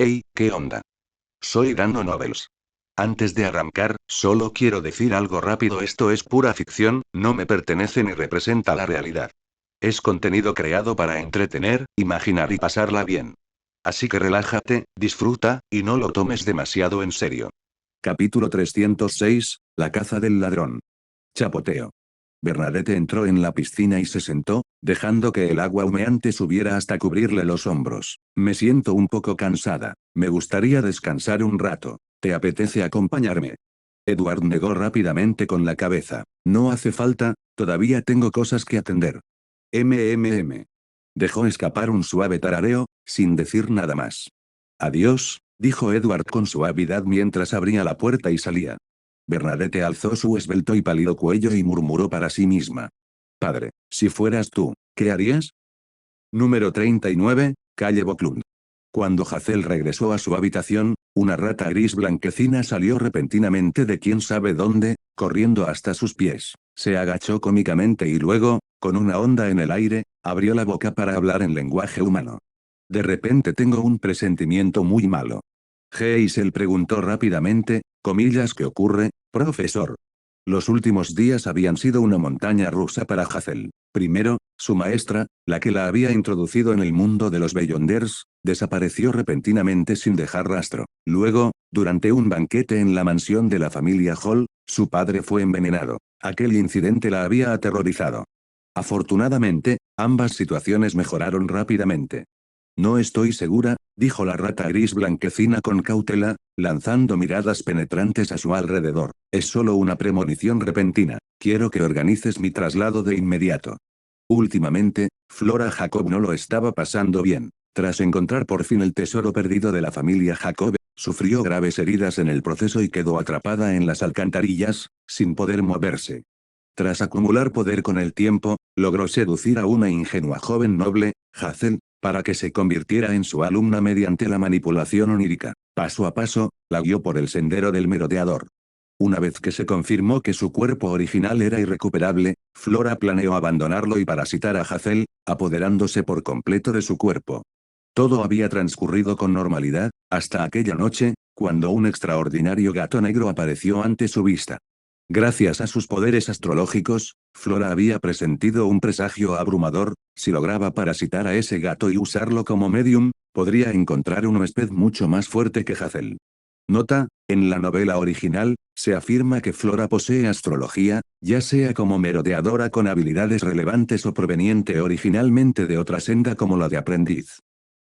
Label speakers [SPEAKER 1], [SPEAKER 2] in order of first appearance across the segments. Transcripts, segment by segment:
[SPEAKER 1] Hey, ¿qué onda? Soy Dando Novels. Antes de arrancar, solo quiero decir algo rápido: esto es pura ficción, no me pertenece ni representa la realidad. Es contenido creado para entretener, imaginar y pasarla bien. Así que relájate, disfruta, y no lo tomes demasiado en serio.
[SPEAKER 2] Capítulo 306, La caza del ladrón. Chapoteo. Bernadette entró en la piscina y se sentó, dejando que el agua humeante subiera hasta cubrirle los hombros. Me siento un poco cansada. Me gustaría descansar un rato. ¿Te apetece acompañarme? Edward negó rápidamente con la cabeza. No hace falta, todavía tengo cosas que atender. MMM. Dejó escapar un suave tarareo, sin decir nada más. Adiós, dijo Edward con suavidad mientras abría la puerta y salía. Bernadette alzó su esbelto y pálido cuello y murmuró para sí misma. Padre, si fueras tú, ¿qué harías? Número 39, calle Boklund. Cuando Hazel regresó a su habitación, una rata gris blanquecina salió repentinamente de quién sabe dónde, corriendo hasta sus pies. Se agachó cómicamente y luego, con una onda en el aire, abrió la boca para hablar en lenguaje humano. De repente tengo un presentimiento muy malo. Hazel preguntó rápidamente, comillas, ¿qué ocurre, profesor? Los últimos días habían sido una montaña rusa para Hazel. Primero, su maestra, la que la había introducido en el mundo de los Beyonders, desapareció repentinamente sin dejar rastro. Luego, durante un banquete en la mansión de la familia Hall, su padre fue envenenado. Aquel incidente la había aterrorizado. Afortunadamente, ambas situaciones mejoraron rápidamente. No estoy segura, dijo la rata gris blanquecina con cautela, lanzando miradas penetrantes a su alrededor. Es solo una premonición repentina. Quiero que organices mi traslado de inmediato. Últimamente, Flora Jacob no lo estaba pasando bien. Tras encontrar por fin el tesoro perdido de la familia Jacob, sufrió graves heridas en el proceso y quedó atrapada en las alcantarillas, sin poder moverse. Tras acumular poder con el tiempo, logró seducir a una ingenua joven noble, Hazel, para que se convirtiera en su alumna mediante la manipulación onírica. Paso a paso, la guió por el sendero del merodeador. Una vez que se confirmó que su cuerpo original era irrecuperable, Flora planeó abandonarlo y parasitar a Hazel, apoderándose por completo de su cuerpo. Todo había transcurrido con normalidad, hasta aquella noche, cuando un extraordinario gato negro apareció ante su vista. Gracias a sus poderes astrológicos, Flora había presentido un presagio abrumador: si lograba parasitar a ese gato y usarlo como medium, podría encontrar un huésped mucho más fuerte que Hazel. Nota: en la novela original, se afirma que Flora posee astrología, ya sea como merodeadora con habilidades relevantes o proveniente originalmente de otra senda como la de aprendiz.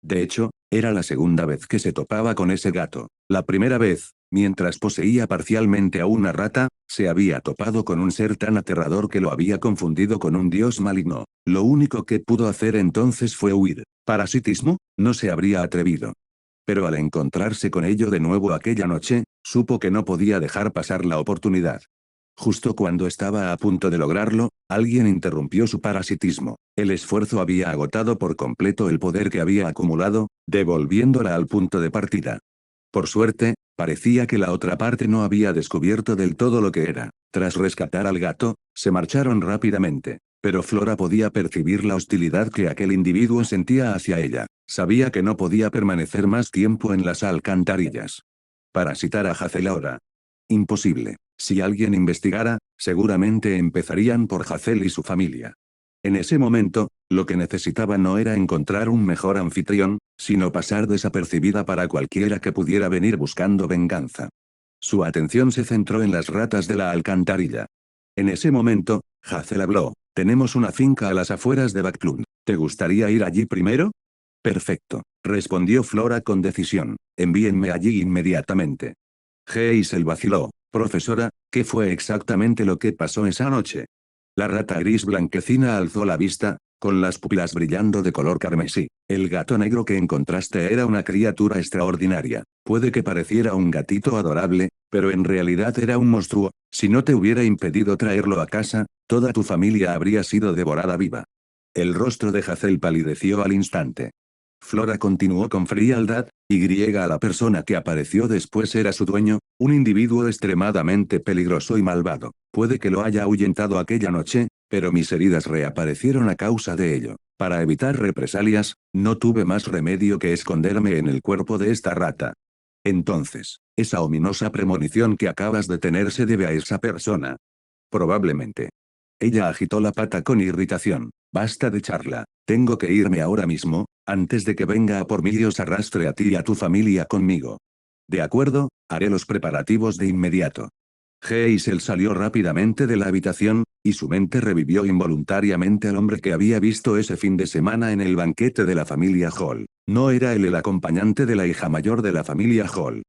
[SPEAKER 2] De hecho, era la segunda vez que se topaba con ese gato. La primera vez, mientras poseía parcialmente a una rata, se había topado con un ser tan aterrador que lo había confundido con un dios maligno. Lo único que pudo hacer entonces fue huir. ¿Parasitismo? No se habría atrevido. Pero al encontrarse con ello de nuevo aquella noche, supo que no podía dejar pasar la oportunidad. Justo cuando estaba a punto de lograrlo, alguien interrumpió su parasitismo. El esfuerzo había agotado por completo el poder que había acumulado, devolviéndola al punto de partida. Por suerte, parecía que la otra parte no había descubierto del todo lo que era. Tras rescatar al gato, se marcharon rápidamente. Pero Flora podía percibir la hostilidad que aquel individuo sentía hacia ella. Sabía que no podía permanecer más tiempo en las alcantarillas. Parasitar a Hazel ahora. Imposible. Si alguien investigara, seguramente empezarían por Hazel y su familia. En ese momento, lo que necesitaba no era encontrar un mejor anfitrión, sino pasar desapercibida para cualquiera que pudiera venir buscando venganza. Su atención se centró en las ratas de la alcantarilla. En ese momento, Hazel habló: tenemos una finca a las afueras de Backlund. ¿Te gustaría ir allí primero? Perfecto, respondió Flora con decisión. Envíenme allí inmediatamente. Hazel vaciló. Profesora, ¿qué fue exactamente lo que pasó esa noche? La rata gris blanquecina alzó la vista, con las pupilas brillando de color carmesí. El gato negro que encontraste era una criatura extraordinaria. Puede que pareciera un gatito adorable, pero en realidad era un monstruo. Si no te hubiera impedido traerlo a casa, toda tu familia habría sido devorada viva. El rostro de Hazel palideció al instante. Flora continuó con frialdad: y a la persona que apareció después era su dueño, un individuo extremadamente peligroso y malvado. Puede que lo haya ahuyentado aquella noche, Pero mis heridas reaparecieron a causa de ello. Para evitar represalias, no tuve más remedio que esconderme en el cuerpo de esta rata. Entonces, esa ominosa premonición que acabas de tener se debe a esa persona. Probablemente. Ella agitó la pata con irritación. Basta de charla. Tengo que irme ahora mismo, antes de que venga a por mí y os arrastre a ti y a tu familia conmigo. De acuerdo, haré los preparativos de inmediato. Hazel salió rápidamente de la habitación, y su mente revivió involuntariamente al hombre que había visto ese fin de semana en el banquete de la familia Hall. No era él el acompañante de la hija mayor de la familia Hall.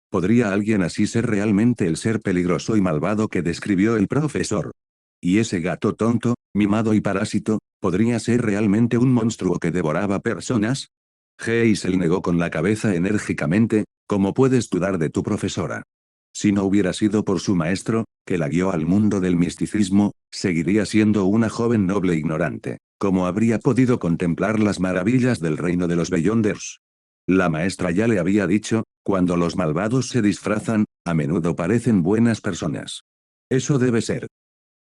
[SPEAKER 2] ¿Podría alguien así ser realmente el ser peligroso y malvado que describió el profesor? ¿Y ese gato tonto, mimado y parásito, podría ser realmente un monstruo que devoraba personas? Hazel negó con la cabeza enérgicamente. ¿Cómo puedes dudar de tu profesora? Si no hubiera sido por su maestro, que la guió al mundo del misticismo, seguiría siendo una joven noble e ignorante. ¿Cómo habría podido contemplar las maravillas del reino de los Beyonders? La maestra ya le había dicho, cuando los malvados se disfrazan, a menudo parecen buenas personas. Eso debe ser.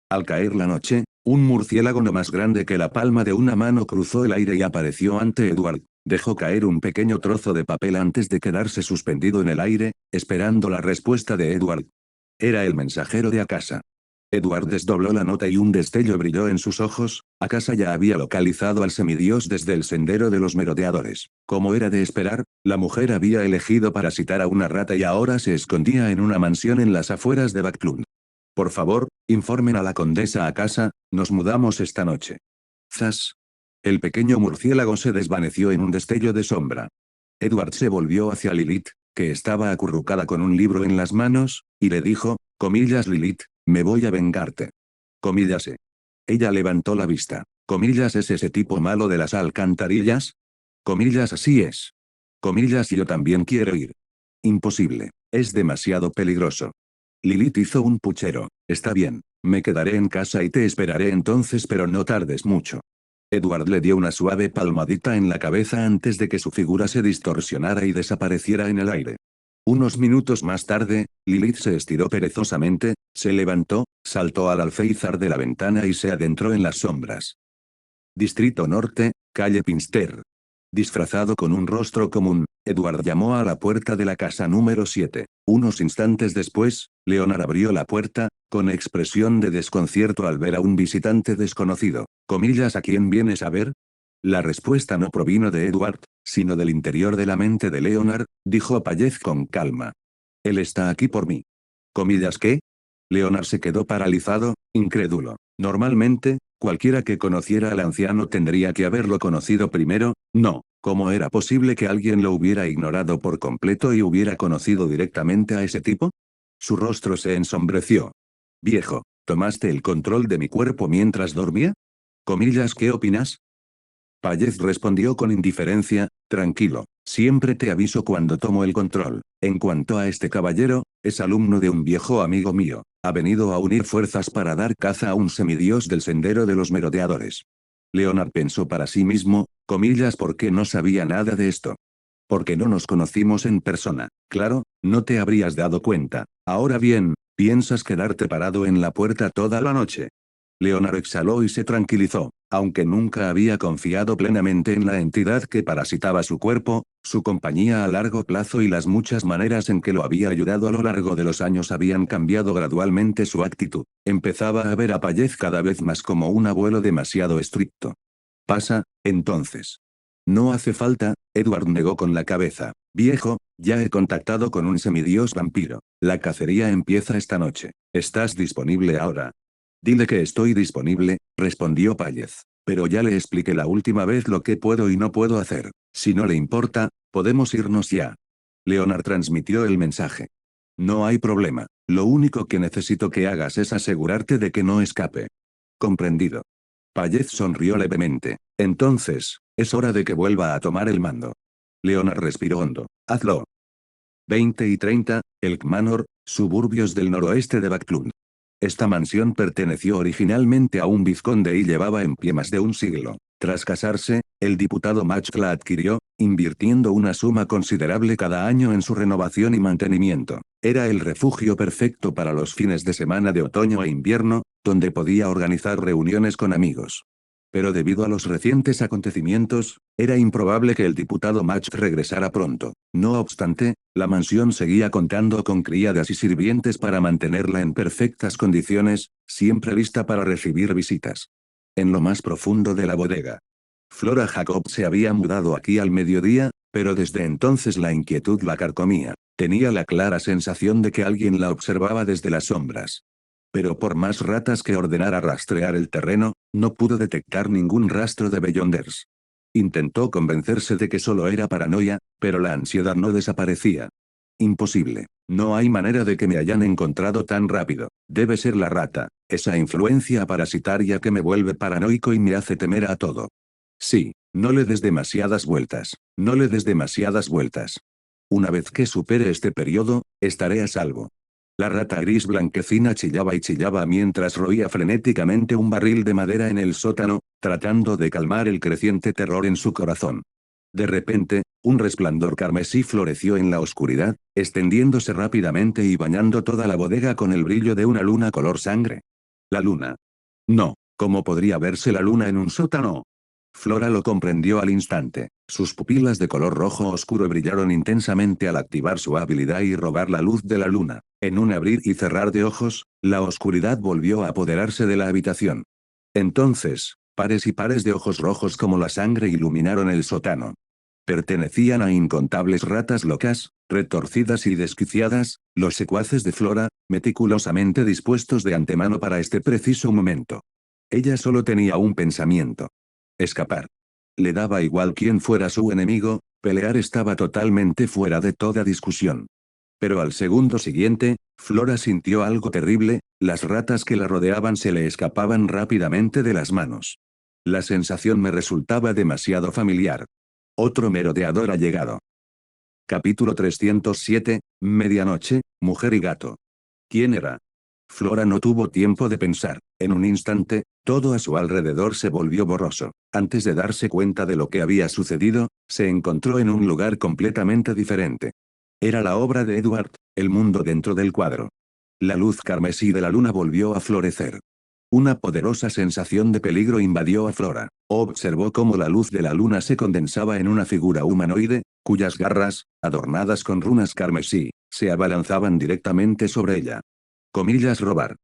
[SPEAKER 2] Al caer la noche, un murciélago no más grande que la palma de una mano cruzó el aire y apareció ante Edward. Dejó caer un pequeño trozo de papel antes de quedarse suspendido en el aire, esperando la respuesta de Edward. Era el mensajero de Akasa. Edward desdobló la nota y un destello brilló en sus ojos. Akasa ya había localizado al semidios desde el sendero de los merodeadores. Como era de esperar, la mujer había elegido parasitar a una rata y ahora se escondía en una mansión en las afueras de Backlund. Por favor, informen a la condesa Akasa, nos mudamos esta noche. Zas. El pequeño murciélago se desvaneció en un destello de sombra. Edward se volvió hacia Lilith, que estaba acurrucada con un libro en las manos, y le dijo, comillas Lilith, me voy a vengarte. Comillas. Ella levantó la vista. Comillas, ¿es ese tipo malo de las alcantarillas? Comillas, así es. Comillas, yo también quiero ir. Imposible. Es demasiado peligroso. Lilith hizo un puchero. Está bien, me quedaré en casa y te esperaré entonces, pero no tardes mucho. Edward le dio una suave palmadita en la cabeza antes de que su figura se distorsionara y desapareciera en el aire. Unos minutos más tarde, Lilith se estiró perezosamente, se levantó, saltó al alféizar de la ventana y se adentró en las sombras. Distrito Norte, calle Pinster. Disfrazado con un rostro común, Edward llamó a la puerta de la casa número 7. Unos instantes después, Leonard abrió la puerta, con expresión de desconcierto al ver a un visitante desconocido. Comillas, ¿a quién vienes a ver? La respuesta no provino de Edward, sino del interior de la mente de Leonard, dijo Payez con calma. Él está aquí por mí. Comillas, ¿qué? Leonard se quedó paralizado, incrédulo. Normalmente, cualquiera que conociera al anciano tendría que haberlo conocido primero. No, ¿cómo era posible que alguien lo hubiera ignorado por completo y hubiera conocido directamente a ese tipo? Su rostro se ensombreció. Viejo, ¿tomaste el control de mi cuerpo mientras dormía? Comillas, ¿qué opinas? Payez respondió con indiferencia, tranquilo, siempre te aviso cuando tomo el control. En cuanto a este caballero, es alumno de un viejo amigo mío, ha venido a unir fuerzas para dar caza a un semidios del sendero de los merodeadores. Leonard pensó para sí mismo, comillas, ¿por qué no sabía nada de esto? Porque no nos conocimos en persona, claro, no te habrías dado cuenta. Ahora bien, ¿piensas quedarte parado en la puerta toda la noche? Leonard exhaló y se tranquilizó. Aunque nunca había confiado plenamente en la entidad que parasitaba su cuerpo, su compañía a largo plazo y las muchas maneras en que lo había ayudado a lo largo de los años habían cambiado gradualmente su actitud. Empezaba a ver a Payez cada vez más como un abuelo demasiado estricto. Pasa, entonces. No hace falta, Edward negó con la cabeza. Viejo, ya he contactado con un semidios vampiro. La cacería empieza esta noche. ¿Estás disponible ahora? Dile que estoy disponible, respondió Payez. Pero ya le expliqué la última vez lo que puedo y no puedo hacer. Si no le importa, podemos irnos ya. Leonard transmitió el mensaje. No hay problema. Lo único que necesito que hagas es asegurarte de que no escape. Comprendido. Payez sonrió levemente. Entonces, es hora de que vuelva a tomar el mando. Leonard respiró hondo. Hazlo. 20 y 30, Elk Manor, suburbios del noroeste de Backlund. Esta mansión perteneció originalmente a un vizconde y llevaba en pie más de un siglo. Tras casarse, el diputado Match la adquirió, invirtiendo una suma considerable cada año en su renovación y mantenimiento. Era el refugio perfecto para los fines de semana de otoño e invierno, donde podía organizar reuniones con amigos. Pero debido a los recientes acontecimientos, era improbable que el diputado Match regresara pronto. No obstante, la mansión seguía contando con criadas y sirvientes para mantenerla en perfectas condiciones, siempre lista para recibir visitas. En lo más profundo de la bodega, Flora Jacob se había mudado aquí al mediodía, pero desde entonces la inquietud la carcomía. Tenía la clara sensación de que alguien la observaba desde las sombras. Pero por más ratas que ordenara rastrear el terreno, no pudo detectar ningún rastro de Beyonders. Intentó convencerse de que solo era paranoia, pero la ansiedad no desaparecía. Imposible. No hay manera de que me hayan encontrado tan rápido. Debe ser la rata, esa influencia parasitaria que me vuelve paranoico y me hace temer a todo. Sí, no le des demasiadas vueltas. No le des demasiadas vueltas. Una vez que supere este periodo, estaré a salvo. La rata gris blanquecina chillaba y chillaba mientras roía frenéticamente un barril de madera en el sótano, tratando de calmar el creciente terror en su corazón. De repente, un resplandor carmesí floreció en la oscuridad, extendiéndose rápidamente y bañando toda la bodega con el brillo de una luna color sangre. La luna. No, ¿cómo podría verse la luna en un sótano? Flora lo comprendió al instante. Sus pupilas de color rojo oscuro brillaron intensamente al activar su habilidad y robar la luz de la luna. En un abrir y cerrar de ojos, la oscuridad volvió a apoderarse de la habitación. Entonces, pares y pares de ojos rojos como la sangre iluminaron el sótano. Pertenecían a incontables ratas locas, retorcidas y desquiciadas, los secuaces de Flora, meticulosamente dispuestos de antemano para este preciso momento. Ella solo tenía un pensamiento. Escapar. Le daba igual quién fuera su enemigo, pelear estaba totalmente fuera de toda discusión. Pero al segundo siguiente, Flora sintió algo terrible, las ratas que la rodeaban se le escapaban rápidamente de las manos. La sensación me resultaba demasiado familiar. Otro merodeador ha llegado. Capítulo 307, Medianoche, Mujer y Gato. ¿Quién era? Flora no tuvo tiempo de pensar. En un instante, todo a su alrededor se volvió borroso. Antes de darse cuenta de lo que había sucedido, se encontró en un lugar completamente diferente. Era la obra de Edward, el mundo dentro del cuadro. La luz carmesí de la luna volvió a florecer. Una poderosa sensación de peligro invadió a Flora. Observó cómo la luz de la luna se condensaba en una figura humanoide, cuyas garras, adornadas con runas carmesí, se abalanzaban directamente sobre ella. Comillas robar.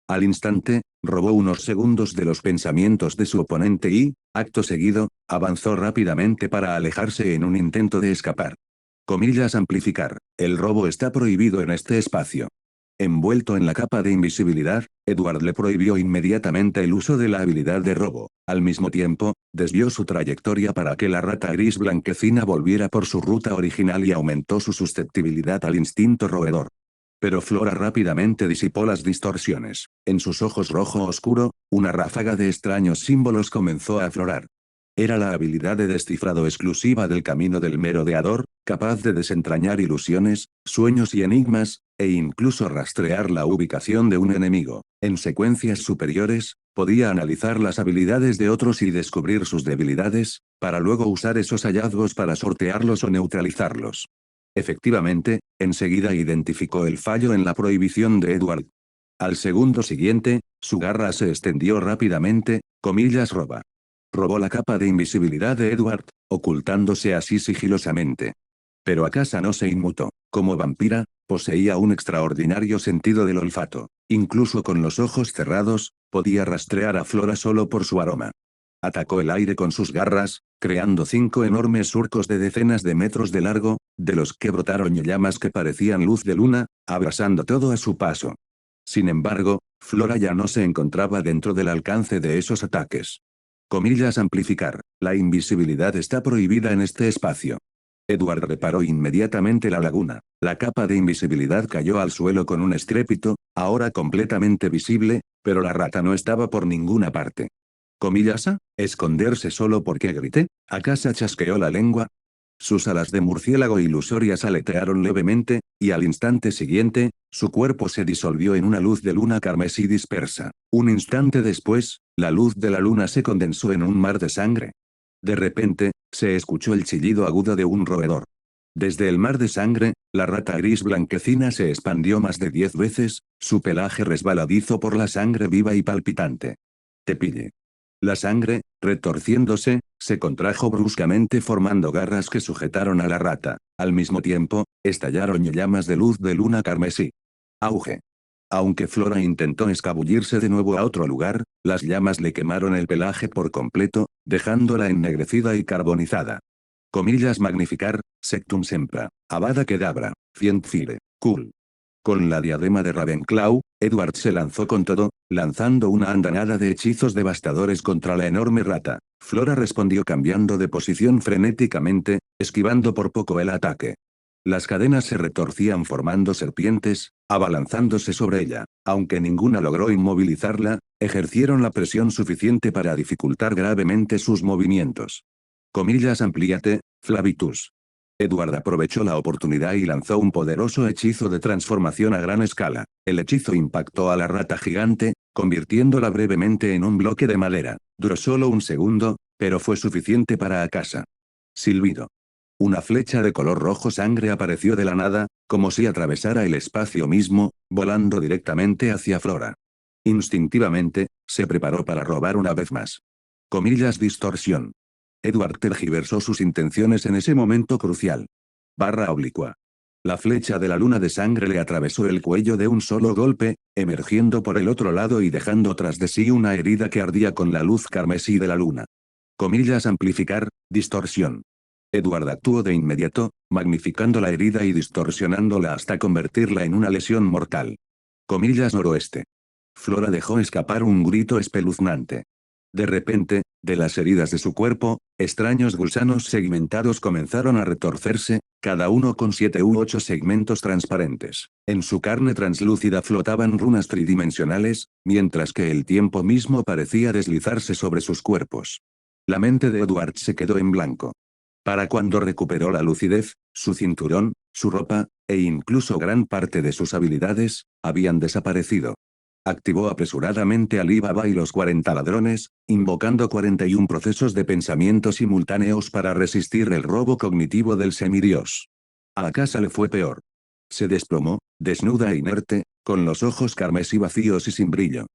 [SPEAKER 2] Al instante, robó unos segundos de los pensamientos de su oponente y, acto seguido, avanzó rápidamente para alejarse en un intento de escapar. Comillas amplificar. El robo está prohibido en este espacio. Envuelto en la capa de invisibilidad, Edward le prohibió inmediatamente el uso de la habilidad de robo. Al mismo tiempo, desvió su trayectoria para que la rata gris blanquecina volviera por su ruta original y aumentó su susceptibilidad al instinto roedor. Pero Flora rápidamente disipó las distorsiones. En sus ojos rojo oscuro, una ráfaga de extraños símbolos comenzó a aflorar. Era la habilidad de descifrado exclusiva del camino del merodeador, capaz de desentrañar ilusiones, sueños y enigmas, e incluso rastrear la ubicación de un enemigo. En secuencias superiores, podía analizar las habilidades de otros y descubrir sus debilidades, para luego usar esos hallazgos para sortearlos o neutralizarlos. Efectivamente, enseguida identificó el fallo en la prohibición de Edward. Al segundo siguiente, su garra se extendió rápidamente, comillas roba. Robó la capa de invisibilidad de Edward, ocultándose así sigilosamente. Pero Akasa no se inmutó. Como vampira, poseía un extraordinario sentido del olfato. Incluso con los ojos cerrados, podía rastrear a Flora solo por su aroma. Atacó el aire con sus garras, creando 5 enormes surcos de decenas de metros de largo, de los que brotaron llamas que parecían luz de luna, abrasando todo a su paso. Sin embargo, Flora ya no se encontraba dentro del alcance de esos ataques. Comillas amplificar. La invisibilidad está prohibida en este espacio. Edward reparó inmediatamente la laguna. La capa de invisibilidad cayó al suelo con un estrépito, ahora completamente visible, pero la rata no estaba por ninguna parte. Comillas a, esconderse solo porque grité. ¿Acaso chasqueó la lengua? Sus alas de murciélago ilusorias aletearon levemente, y al instante siguiente, su cuerpo se disolvió en una luz de luna carmesí dispersa. Un instante después, la luz de la luna se condensó en un mar de sangre. De repente, se escuchó el chillido agudo de un roedor. Desde el mar de sangre, la rata gris blanquecina se expandió más de 10 veces, Su pelaje resbaladizo por la sangre viva y palpitante. Te pille. La sangre, retorciéndose, se contrajo bruscamente formando garras que sujetaron a la rata. Al mismo tiempo, estallaron llamas de luz de luna carmesí. Auge. Aunque Flora intentó escabullirse de nuevo a otro lugar, las llamas le quemaron el pelaje por completo, dejándola ennegrecida y carbonizada. Comillas magnificar, sectum sempra, avada kedavra, fiendfire, cool. Con la diadema de Ravenclaw, Edward se lanzó con todo, lanzando una andanada de hechizos devastadores contra la enorme rata. Flora respondió cambiando de posición frenéticamente, esquivando por poco el ataque. Las cadenas se retorcían formando serpientes, abalanzándose sobre ella. Aunque ninguna logró inmovilizarla, ejercieron la presión suficiente para dificultar gravemente sus movimientos. Comillas amplíate, Flavitus. Edward aprovechó la oportunidad y lanzó un poderoso hechizo de transformación a gran escala. El hechizo impactó a la rata gigante, convirtiéndola brevemente en un bloque de madera. Duró solo un segundo, pero fue suficiente para Akasa. Silbido. Una flecha de color rojo sangre apareció de la nada, como si atravesara el espacio mismo, volando directamente hacia Flora. Instintivamente, se preparó para robar una vez más. Comillas distorsión. Edward tergiversó sus intenciones en ese momento crucial. Barra oblicua. La flecha de la luna de sangre le atravesó el cuello de un solo golpe, emergiendo por el otro lado y dejando tras de sí una herida que ardía con la luz carmesí de la luna. Comillas amplificar, distorsión. Edward actuó de inmediato, magnificando la herida y distorsionándola hasta convertirla en una lesión mortal. Comillas noroeste. Flora dejó escapar un grito espeluznante. De repente, de las heridas de su cuerpo, extraños gusanos segmentados comenzaron a retorcerse, cada uno con 7 u 8 segmentos transparentes. En su carne translúcida flotaban runas tridimensionales, mientras que el tiempo mismo parecía deslizarse sobre sus cuerpos. La mente de Edward se quedó en blanco. Para cuando recuperó la lucidez, su cinturón, su ropa, e incluso gran parte de sus habilidades, habían desaparecido. Activó apresuradamente Ali Baba y los 40 ladrones, invocando 41 procesos de pensamiento simultáneos para resistir el robo cognitivo del semidios. A Akasa le fue peor. Se desplomó, desnuda e inerte, con los ojos carmesí vacíos y sin brillo.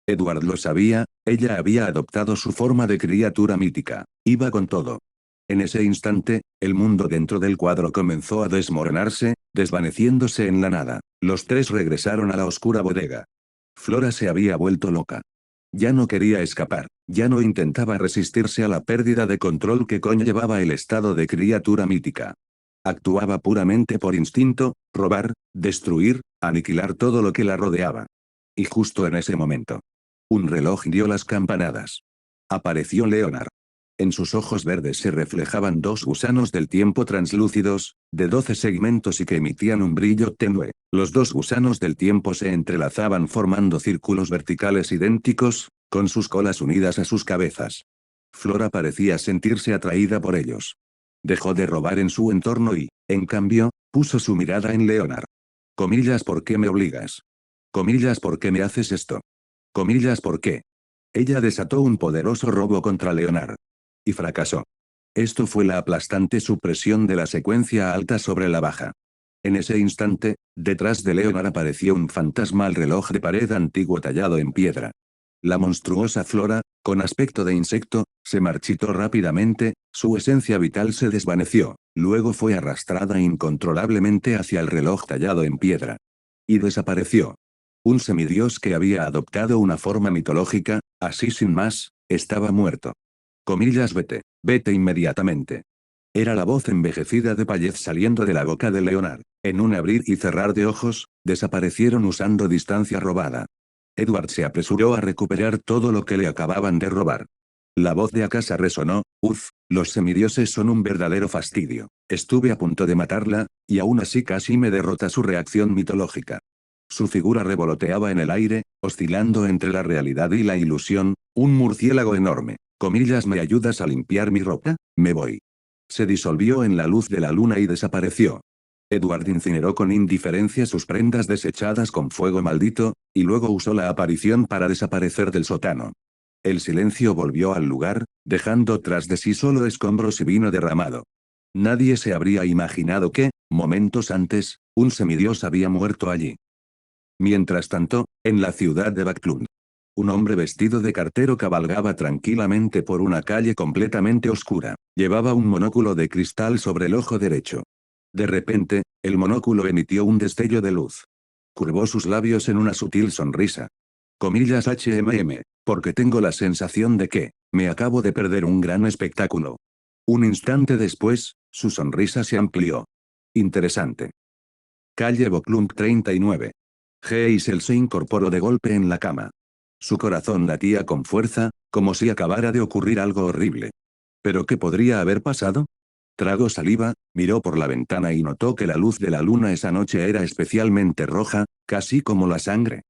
[SPEAKER 2] Edward lo sabía, ella había adoptado su forma de criatura mítica. Iba con todo. En ese instante, el mundo dentro del cuadro comenzó a desmoronarse, desvaneciéndose en la nada. Los tres regresaron a la oscura bodega. Flora se había vuelto loca. Ya no quería escapar, ya no intentaba resistirse a la pérdida de control que conllevaba el estado de criatura mítica. Actuaba puramente por instinto, robar, destruir, aniquilar todo lo que la rodeaba. Y justo en ese momento, un reloj dio las campanadas. Apareció Leonard. En sus ojos verdes se reflejaban dos gusanos del tiempo translúcidos, de 12 segmentos y que emitían un brillo tenue. Los dos gusanos del tiempo se entrelazaban formando círculos verticales idénticos, con sus colas unidas a sus cabezas. Flora parecía sentirse atraída por ellos. Dejó de robar en su entorno y, en cambio, puso su mirada en Leonard. Comillas, ¿por qué me obligas? Comillas, ¿por qué me haces esto? Comillas, ¿por qué? Ella desató un poderoso robo contra Leonard. Y fracasó. Esto fue la aplastante supresión de la secuencia alta sobre la baja. En ese instante, detrás de Leonard apareció un fantasmal reloj de pared antiguo tallado en piedra. La monstruosa Flora, con aspecto de insecto, se marchitó rápidamente, su esencia vital se desvaneció, luego fue arrastrada incontrolablemente hacia el reloj tallado en piedra. Y desapareció. Un semidios que había adoptado una forma mitológica, así sin más, estaba muerto. Comillas, vete, vete inmediatamente. Era la voz envejecida de Payez saliendo de la boca de Leonard. En un abrir y cerrar de ojos, desaparecieron usando distancia robada. Edward se apresuró a recuperar todo lo que le acababan de robar. La voz de Akasa resonó, los semidioses son un verdadero fastidio. Estuve a punto de matarla, y aún así casi me derrota su reacción mitológica. Su figura revoloteaba en el aire, oscilando entre la realidad y la ilusión, un murciélago enorme. Comillas, ¿me ayudas a limpiar mi ropa? Me voy. Se disolvió en la luz de la luna y desapareció. Edward incineró con indiferencia sus prendas desechadas con fuego maldito, y luego usó la aparición para desaparecer del sótano. El silencio volvió al lugar, dejando tras de sí solo escombros y vino derramado. Nadie se habría imaginado que, momentos antes, un semidios había muerto allí. Mientras tanto, en la ciudad de Backlund. Un hombre vestido de cartero cabalgaba tranquilamente por una calle completamente oscura. Llevaba un monóculo de cristal sobre el ojo derecho. De repente, el monóculo emitió un destello de luz. Curvó sus labios en una sutil sonrisa. Comillas porque tengo la sensación de que, me acabo de perder un gran espectáculo. Un instante después, su sonrisa se amplió. Interesante. Calle Backlund 39. Geisel se incorporó de golpe en la cama. Su corazón latía con fuerza, como si acabara de ocurrir algo horrible. ¿Pero qué podría haber pasado? Tragó saliva, miró por la ventana y notó que la luz de la luna esa noche era especialmente roja, casi como la sangre.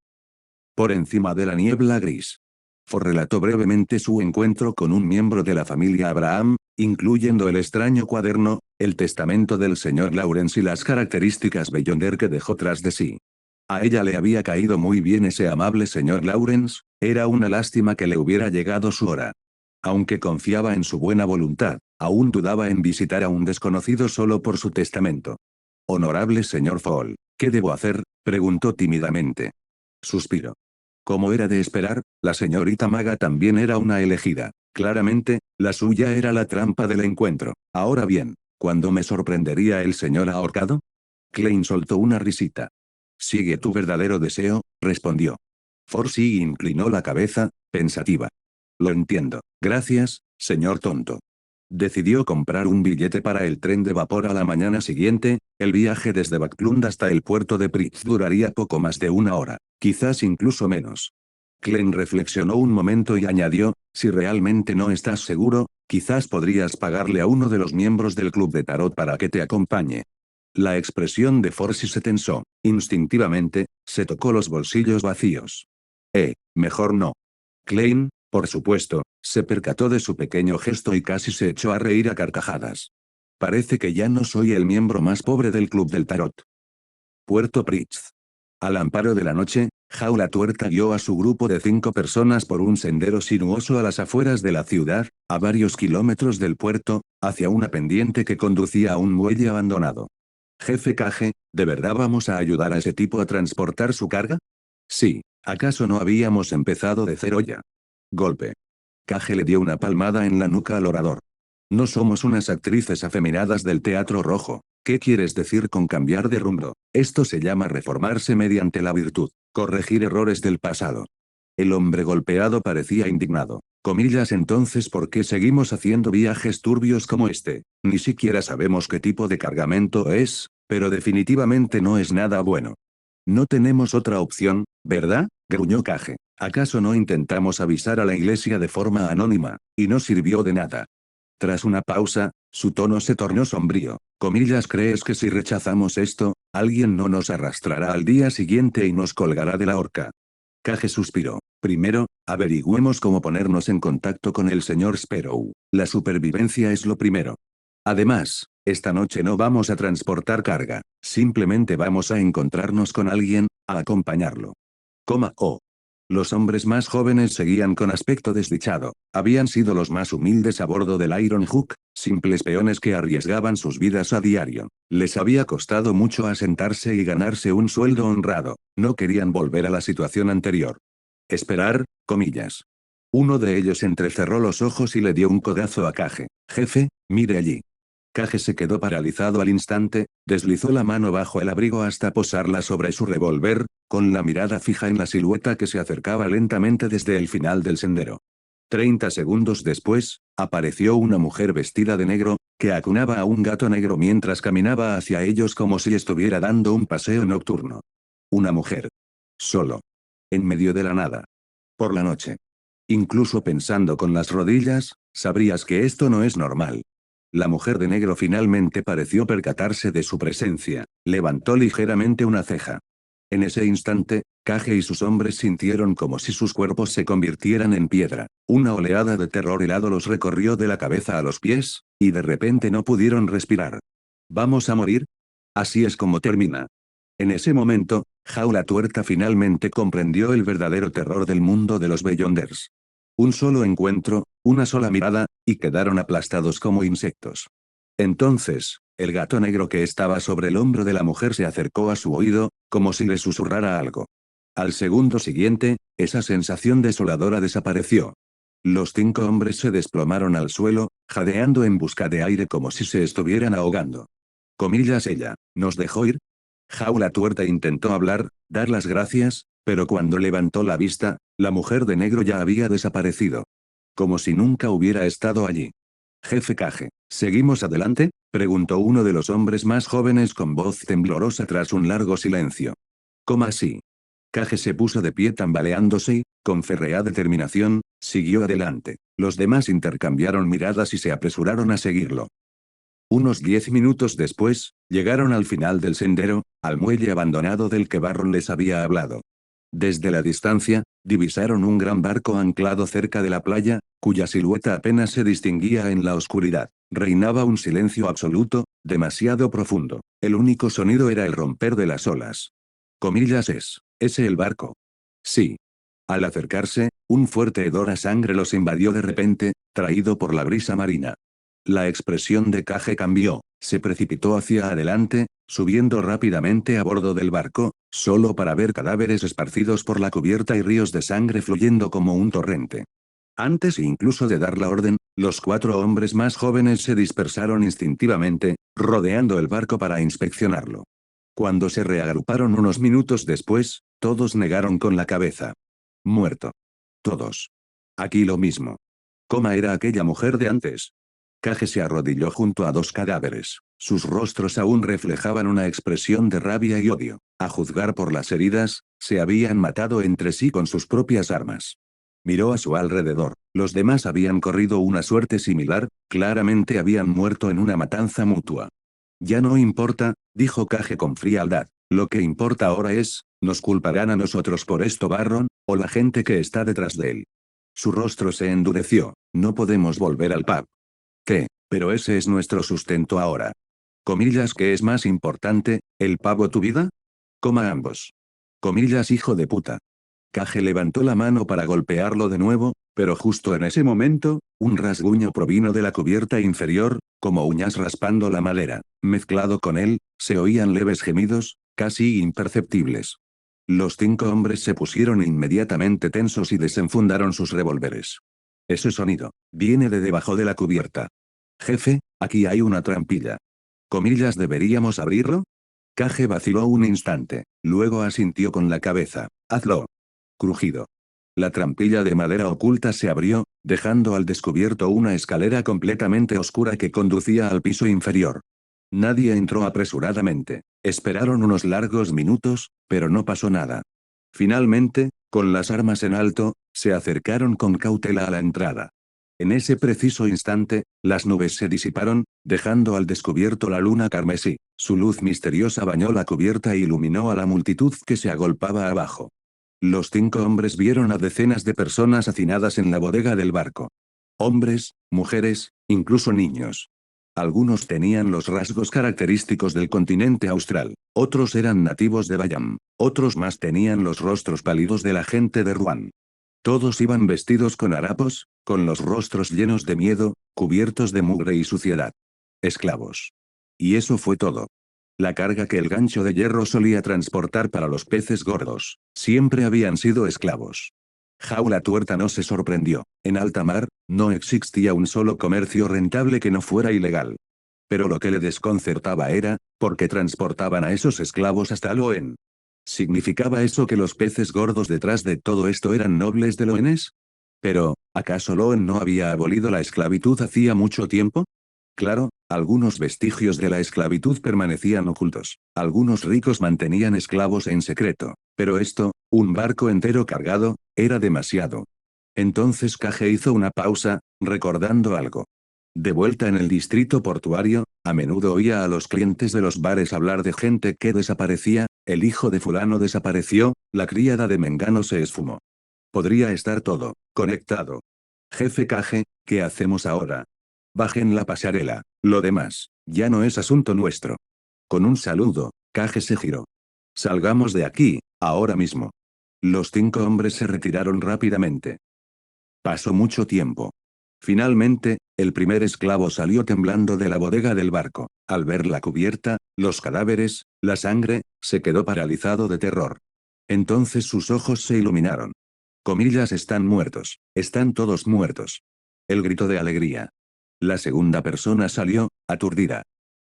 [SPEAKER 2] Por encima de la niebla gris. Ford relató brevemente su encuentro con un miembro de la familia Abraham, incluyendo el extraño cuaderno, el testamento del señor Lawrence y las características Beyonder que dejó tras de sí. A ella le había caído muy bien ese amable señor Lawrence, era una lástima que le hubiera llegado su hora. Aunque confiaba en su buena voluntad, aún dudaba en visitar a un desconocido solo por su testamento. Honorable señor Fall, ¿qué debo hacer?, preguntó tímidamente. Suspiró. Como era de esperar, la señorita Maga también era una elegida. Claramente, la suya era la trampa del encuentro. Ahora bien, ¿cuándo me sorprendería el señor ahorcado? Klein soltó una risita. Sigue tu verdadero deseo, respondió. Forsy inclinó la cabeza, pensativa. Lo entiendo. Gracias, señor tonto. Decidió comprar un billete para el tren de vapor a la mañana siguiente. El viaje desde Backlund hasta el puerto de Pritz duraría poco más de una hora, quizás incluso menos. Klein reflexionó un momento y añadió, si realmente no estás seguro, quizás podrías pagarle a uno de los miembros del club de tarot para que te acompañe. La expresión de Forsy se tensó. Instintivamente, se tocó los bolsillos vacíos. Mejor no. Klein, por supuesto, se percató de su pequeño gesto y casi se echó a reír a carcajadas. Parece que ya no soy el miembro más pobre del club del tarot. Puerto Pritz. Al amparo de la noche, Jaula Tuerta guió a su grupo de 5 personas por un sendero sinuoso a las afueras de la ciudad, a varios kilómetros del puerto, hacia una pendiente que conducía a un muelle abandonado. Jefe Cage, ¿de verdad vamos a ayudar a ese tipo a transportar su carga? Sí, ¿acaso no habíamos empezado de cero ya? Golpe. Cage le dio una palmada en la nuca al orador. No somos unas actrices afeminadas del teatro rojo. ¿Qué quieres decir con cambiar de rumbo? Esto se llama reformarse mediante la virtud, corregir errores del pasado. El hombre golpeado parecía indignado. Comillas, entonces, ¿por qué seguimos haciendo viajes turbios como este? Ni siquiera sabemos qué tipo de cargamento es, pero definitivamente no es nada bueno. No tenemos otra opción, ¿verdad?, gruñó Cage. ¿Acaso no intentamos avisar a la iglesia de forma anónima, y no sirvió de nada? Tras una pausa, su tono se tornó sombrío. Comillas, ¿crees que si rechazamos esto, alguien no nos arrastrará al día siguiente y nos colgará de la horca? Cage suspiró. Primero, averigüemos cómo ponernos en contacto con el señor Sparrow. La supervivencia es lo primero. Además, esta noche no vamos a transportar carga, simplemente vamos a encontrarnos con alguien, a acompañarlo. Los hombres más jóvenes seguían con aspecto desdichado. Habían sido los más humildes a bordo del Iron Hook, simples peones que arriesgaban sus vidas a diario. Les había costado mucho asentarse y ganarse un sueldo honrado. No querían volver a la situación anterior. Esperar, comillas. Uno de ellos entrecerró los ojos y le dio un codazo a Cage. Jefe, mire allí. Cage se quedó paralizado al instante, deslizó la mano bajo el abrigo hasta posarla sobre su revólver, con la mirada fija en la silueta que se acercaba lentamente desde el final del sendero. 30 segundos después, apareció una mujer vestida de negro, que acunaba a un gato negro mientras caminaba hacia ellos como si estuviera dando un paseo nocturno. Una mujer. Solo. En medio de la nada. Por la noche. Incluso pensando con las rodillas, sabrías que esto no es normal. La mujer de negro finalmente pareció percatarse de su presencia, levantó ligeramente una ceja. En ese instante, Cage y sus hombres sintieron como si sus cuerpos se convirtieran en piedra. Una oleada de terror helado los recorrió de la cabeza a los pies, y de repente no pudieron respirar. ¿Vamos a morir? Así es como termina. En ese momento, Jaula Tuerta finalmente comprendió el verdadero terror del mundo de los Beyonders. Un solo encuentro, una sola mirada, y quedaron aplastados como insectos. Entonces, el gato negro que estaba sobre el hombro de la mujer se acercó a su oído, como si le susurrara algo. Al segundo siguiente, esa sensación desoladora desapareció. Los 5 hombres se desplomaron al suelo, jadeando en busca de aire como si se estuvieran ahogando. Comillas ella, ¿nos dejó ir? Jaula Tuerta intentó hablar, dar las gracias, pero cuando levantó la vista, la mujer de negro ya había desaparecido. Como si nunca hubiera estado allí. Jefe Kage, ¿seguimos adelante? Preguntó uno de los hombres más jóvenes con voz temblorosa tras un largo silencio. ¿Cómo así? Kage se puso de pie tambaleándose y, con férrea determinación, siguió adelante. Los demás intercambiaron miradas y se apresuraron a seguirlo. Unos 10 minutos después, llegaron al final del sendero, al muelle abandonado del que Barron les había hablado. Desde la distancia, divisaron un gran barco anclado cerca de la playa, cuya silueta apenas se distinguía en la oscuridad. Reinaba un silencio absoluto, demasiado profundo. El único sonido era el romper de las olas. Comillas es, ¿ese el barco? Sí. Al acercarse, un fuerte hedor a sangre los invadió de repente, traído por la brisa marina. La expresión de Kage cambió, se precipitó hacia adelante, subiendo rápidamente a bordo del barco, solo para ver cadáveres esparcidos por la cubierta y ríos de sangre fluyendo como un torrente. Antes incluso de dar la orden, los 4 hombres más jóvenes se dispersaron instintivamente, rodeando el barco para inspeccionarlo. Cuando se reagruparon unos minutos después, todos negaron con la cabeza. Muerto. Todos. Aquí lo mismo. ¿Cómo era aquella mujer de antes? Kage se arrodilló junto a 2 cadáveres. Sus rostros aún reflejaban una expresión de rabia y odio. A juzgar por las heridas, se habían matado entre sí con sus propias armas. Miró a su alrededor. Los demás habían corrido una suerte similar, claramente habían muerto en una matanza mutua. Ya no importa, dijo Kage con frialdad. Lo que importa ahora es, ¿nos culparán a nosotros por esto Barron, o la gente que está detrás de él? Su rostro se endureció. No podemos volver al pub. ¿Qué? Pero ese es nuestro sustento ahora. Comillas, ¿qué es más importante, el pavo o tu vida? Coma ambos. Comillas, hijo de puta. Kage levantó la mano para golpearlo de nuevo, pero justo en ese momento, un rasguño provino de la cubierta inferior, como uñas raspando la madera. Mezclado con él, se oían leves gemidos, casi imperceptibles. Los 5 hombres se pusieron inmediatamente tensos y desenfundaron sus revólveres. Ese sonido, viene de debajo de la cubierta. Jefe, aquí hay una trampilla. Comillas, ¿deberíamos abrirlo? Kage vaciló un instante, luego asintió con la cabeza. Hazlo. Crujido. La trampilla de madera oculta se abrió, dejando al descubierto una escalera completamente oscura que conducía al piso inferior. Nadie entró apresuradamente. Esperaron unos largos minutos, pero no pasó nada. Finalmente, con las armas en alto, se acercaron con cautela a la entrada. En ese preciso instante, las nubes se disiparon, dejando al descubierto la luna carmesí. Su luz misteriosa bañó la cubierta e iluminó a la multitud que se agolpaba abajo. Los 5 hombres vieron a decenas de personas hacinadas en la bodega del barco. Hombres, mujeres, incluso niños. Algunos tenían los rasgos característicos del continente austral, otros eran nativos de Bayam, otros más tenían los rostros pálidos de la gente de Ruan. Todos iban vestidos con harapos, con los rostros llenos de miedo, cubiertos de mugre y suciedad. Esclavos. Y eso fue todo. La carga que el gancho de hierro solía transportar para los peces gordos, siempre habían sido esclavos. Jaula Tuerta no se sorprendió. En alta mar, no existía un solo comercio rentable que no fuera ilegal. Pero lo que le desconcertaba era, ¿por qué transportaban a esos esclavos hasta Loen? ¿Significaba eso que los peces gordos detrás de todo esto eran nobles de Loenes? Pero, ¿acaso Loen no había abolido la esclavitud hacía mucho tiempo? Claro, algunos vestigios de la esclavitud permanecían ocultos. Algunos ricos mantenían esclavos en secreto. Pero esto, un barco entero cargado, era demasiado. Entonces Kage hizo una pausa, recordando algo. De vuelta en el distrito portuario, a menudo oía a los clientes de los bares hablar de gente que desaparecía, el hijo de fulano desapareció, la criada de Mengano se esfumó. Podría estar todo conectado. Jefe Kage, ¿qué hacemos ahora? Bajen la pasarela, lo demás, ya no es asunto nuestro. Con un saludo, Kage se giró. Salgamos de aquí, ahora mismo. Los 5 hombres se retiraron rápidamente. Pasó mucho tiempo. Finalmente, el primer esclavo salió temblando de la bodega del barco. Al ver la cubierta, los cadáveres, la sangre, se quedó paralizado de terror. Entonces sus ojos se iluminaron. Comillas, están muertos. Están todos muertos. El grito de alegría. La segunda persona salió, aturdida.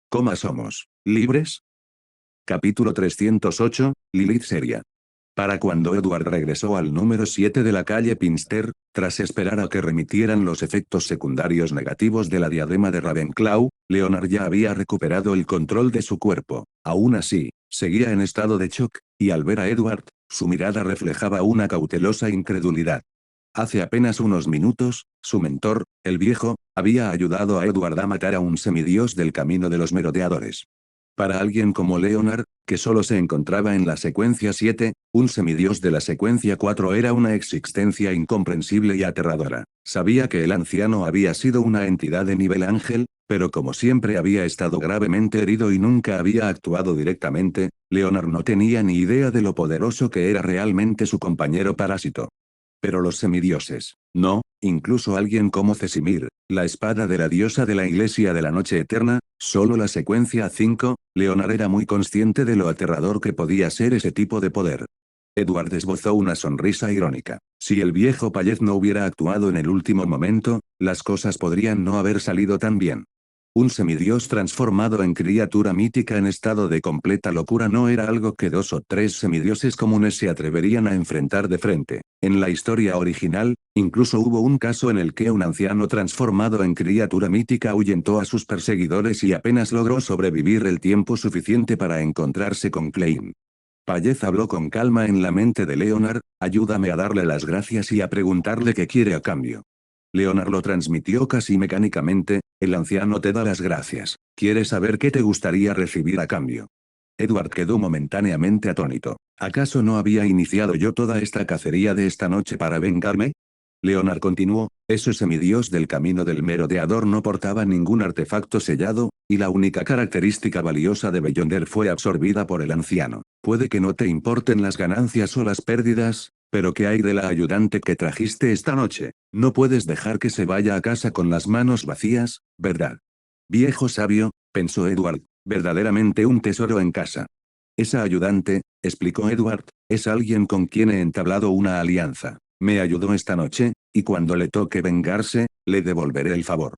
[SPEAKER 2] ¿Cómo somos? ¿Libres? Capítulo 308, Lilith seria. Para cuando Edward regresó al número 7 de la calle Pinster, tras esperar a que remitieran los efectos secundarios negativos de la diadema de Ravenclaw, Leonard ya había recuperado el control de su cuerpo. Aún así, seguía en estado de shock, y al ver a Edward, su mirada reflejaba una cautelosa incredulidad. Hace apenas unos minutos, su mentor, el viejo, había ayudado a Edward a matar a un semidios del camino de los merodeadores. Para alguien como Leonard, que solo se encontraba en la secuencia 7, un semidios de la secuencia 4 era una existencia incomprensible y aterradora. Sabía que el anciano había sido una entidad de nivel ángel, pero como siempre había estado gravemente herido y nunca había actuado directamente, Leonard no tenía ni idea de lo poderoso que era realmente su compañero parásito. Pero los semidioses, no, incluso alguien como Cesimir, la espada de la diosa de la Iglesia de la Noche Eterna, solo la secuencia 5, Leonard era muy consciente de lo aterrador que podía ser ese tipo de poder. Edward esbozó una sonrisa irónica. Si el viejo Payez no hubiera actuado en el último momento, las cosas podrían no haber salido tan bien. Un semidios transformado en criatura mítica en estado de completa locura no era algo que 2 o 3 semidioses comunes se atreverían a enfrentar de frente. En la historia original, incluso hubo un caso en el que un anciano transformado en criatura mítica ahuyentó a sus perseguidores y apenas logró sobrevivir el tiempo suficiente para encontrarse con Klein. Payez habló con calma en la mente de Leonard, ayúdame a darle las gracias y a preguntarle qué quiere a cambio. Leonard lo transmitió casi mecánicamente, el anciano te da las gracias. ¿Quieres saber qué te gustaría recibir a cambio? Edward quedó momentáneamente atónito. ¿Acaso no había iniciado yo toda esta cacería de esta noche para vengarme? Leonard continuó, ese semidios del camino del merodeador no portaba ningún artefacto sellado, y la única característica valiosa de Beyonder fue absorbida por el anciano. Puede que no te importen las ganancias o las pérdidas, pero ¿qué hay de la ayudante que trajiste esta noche? No puedes dejar que se vaya a casa con las manos vacías, ¿verdad? Viejo sabio, pensó Edward, verdaderamente un tesoro en casa. Esa ayudante, explicó Edward, es alguien con quien he entablado una alianza. Me ayudó esta noche, y cuando le toque vengarse, le devolveré el favor.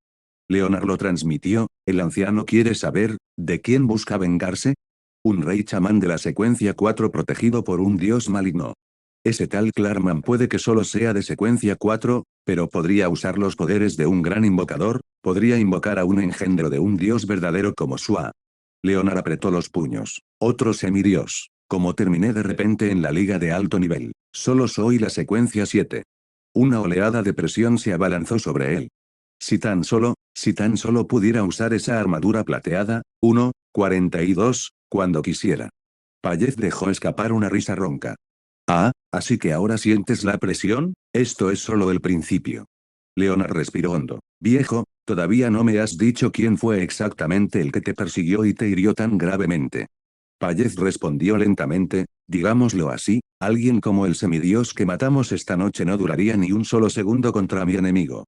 [SPEAKER 2] Leonard lo transmitió, el anciano quiere saber, ¿de quién busca vengarse? Un rey chamán de la secuencia 4 protegido por un dios maligno. Ese tal Clarman puede que solo sea de secuencia 4, pero podría usar los poderes de un gran invocador, podría invocar a un engendro de un dios verdadero como Shua. Leonard apretó los puños. Otro semidios. Como terminé de repente en la liga de alto nivel, solo soy la secuencia 7. Una oleada de presión se abalanzó sobre él. Si tan solo pudiera usar esa armadura plateada, 42, cuando quisiera. Payez dejó escapar una risa ronca. Ah, ¿así que ahora sientes la presión? Esto es solo el principio. Leonard respiró hondo. Viejo, todavía no me has dicho quién fue exactamente el que te persiguió y te hirió tan gravemente. Payez respondió lentamente, digámoslo así, alguien como el semidios que matamos esta noche no duraría ni un solo segundo contra mi enemigo.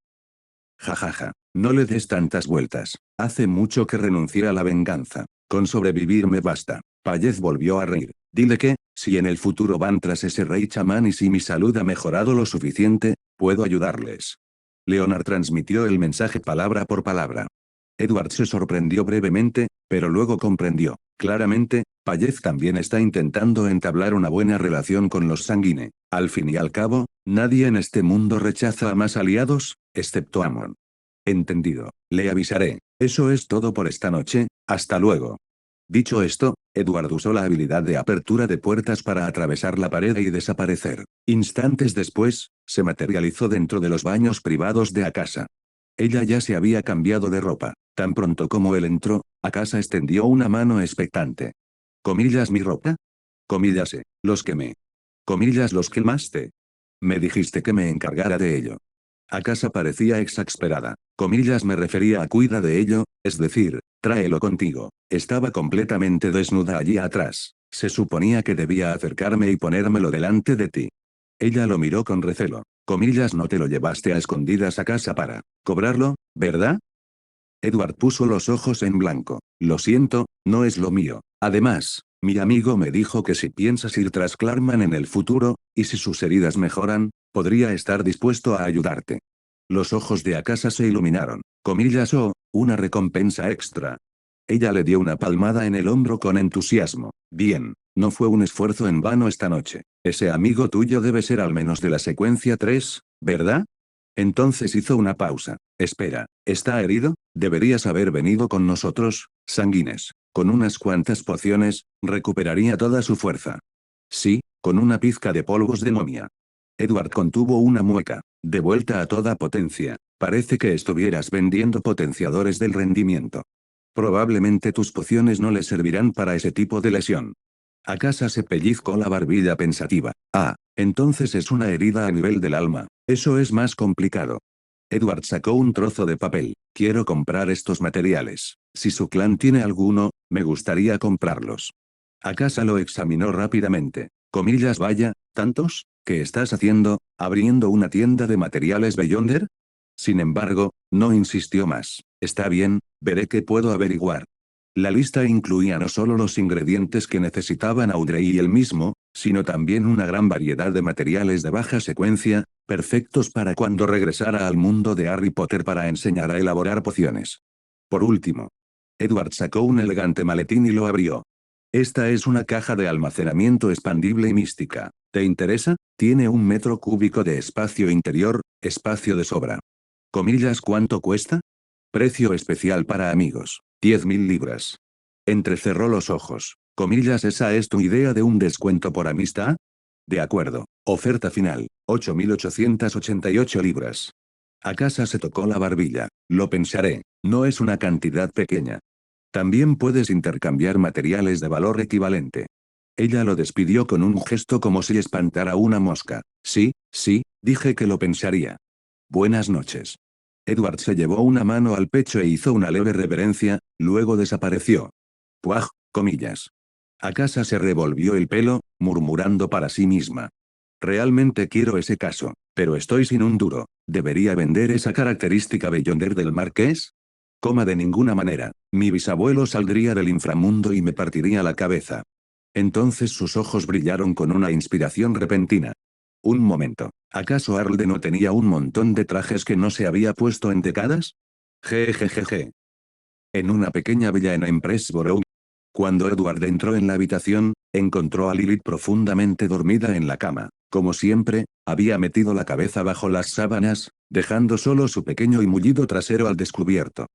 [SPEAKER 2] Jajaja, no le des tantas vueltas. Hace mucho que renuncié a la venganza. Con sobrevivir me basta. Payez volvió a reír. Dile que, si en el futuro van tras ese rey chamán y si mi salud ha mejorado lo suficiente, puedo ayudarles. Leonard transmitió el mensaje palabra por palabra. Edward se sorprendió brevemente, pero luego comprendió. Claramente, Payez también está intentando entablar una buena relación con los Sanguine. Al fin y al cabo, nadie en este mundo rechaza a más aliados, excepto Amon. Entendido. Le avisaré. Eso es todo por esta noche, hasta luego. Dicho esto, Edward usó la habilidad de apertura de puertas para atravesar la pared y desaparecer. Instantes después, se materializó dentro de los baños privados de Akasa. Ella ya se había cambiado de ropa. Tan pronto como él entró, Akasa extendió una mano expectante. ¿Comillas mi ropa? Comillas los quemé. Comillas los quemaste. Me dijiste que me encargara de ello. Akasa parecía exasperada. Comillas me refería a cuida de ello, es decir, tráelo contigo. Estaba completamente desnuda allí atrás. Se suponía que debía acercarme y ponérmelo delante de ti. Ella lo miró con recelo. Comillas no te lo llevaste a escondidas a casa para cobrarlo, ¿verdad? Edward puso los ojos en blanco. Lo siento, no es lo mío. Además, Mi amigo me dijo que si piensas ir tras Clarkman en el futuro, y si sus heridas mejoran, podría estar dispuesto a ayudarte. Los ojos de Akasa se iluminaron. Comillas una recompensa extra. Ella le dio una palmada en el hombro con entusiasmo. Bien, no fue un esfuerzo en vano esta noche. Ese amigo tuyo debe ser al menos de la secuencia 3, ¿verdad? Entonces hizo una pausa. Espera, ¿está herido? Deberías haber venido con nosotros, Sanguines. Con unas cuantas pociones, recuperaría toda su fuerza. Sí, con una pizca de polvos de momia. Edward contuvo una mueca. De vuelta a toda potencia. Parece que estuvieras vendiendo potenciadores del rendimiento. Probablemente tus pociones no le servirán para ese tipo de lesión. Akasa se pellizcó la barbilla pensativa. Ah, entonces es una herida a nivel del alma. Eso es más complicado. Edward sacó un trozo de papel. Quiero comprar estos materiales. Si su clan tiene alguno, me gustaría comprarlos. Akasa lo examinó rápidamente. Comillas vaya, ¿tantos? ¿Qué estás haciendo? ¿Abriendo una tienda de materiales Beyonder? Sin embargo, no insistió más. Está bien, veré qué puedo averiguar. La lista incluía no solo los ingredientes que necesitaban Audrey y él mismo, sino también una gran variedad de materiales de baja secuencia, perfectos para cuando regresara al mundo de Harry Potter para enseñar a elaborar pociones. Por último, Edward sacó un elegante maletín y lo abrió. Esta es una caja de almacenamiento expandible y mística. ¿Te interesa? Tiene 1 metro cúbico de espacio interior, espacio de sobra. Comillas, ¿cuánto cuesta? Precio especial para amigos. 10.000 libras. Entrecerró los ojos. Comillas, ¿esa es tu idea de un descuento por amistad? De acuerdo. Oferta final. 8.888 libras. Akasa se tocó la barbilla. Lo pensaré. No es una cantidad pequeña. También puedes intercambiar materiales de valor equivalente. Ella lo despidió con un gesto como si espantara una mosca. Sí, sí, dije que lo pensaría. Buenas noches. Edward se llevó una mano al pecho e hizo una leve reverencia, luego desapareció. Puaj, comillas. Akasa se revolvió el pelo, murmurando para sí misma. Realmente quiero ese caso, pero estoy sin un duro. ¿Debería vender esa característica Beyonder del marqués? Coma de ninguna manera. Mi bisabuelo saldría del inframundo y me partiría la cabeza. Entonces sus ojos brillaron con una inspiración repentina. Un momento. ¿Acaso Arlde no tenía un montón de trajes que no se había puesto en décadas? Jejejeje. En una pequeña villa en Pressborough. Cuando Edward entró en la habitación, encontró a Lilith profundamente dormida en la cama. Como siempre, había metido la cabeza bajo las sábanas, dejando solo su pequeño y mullido trasero al descubierto.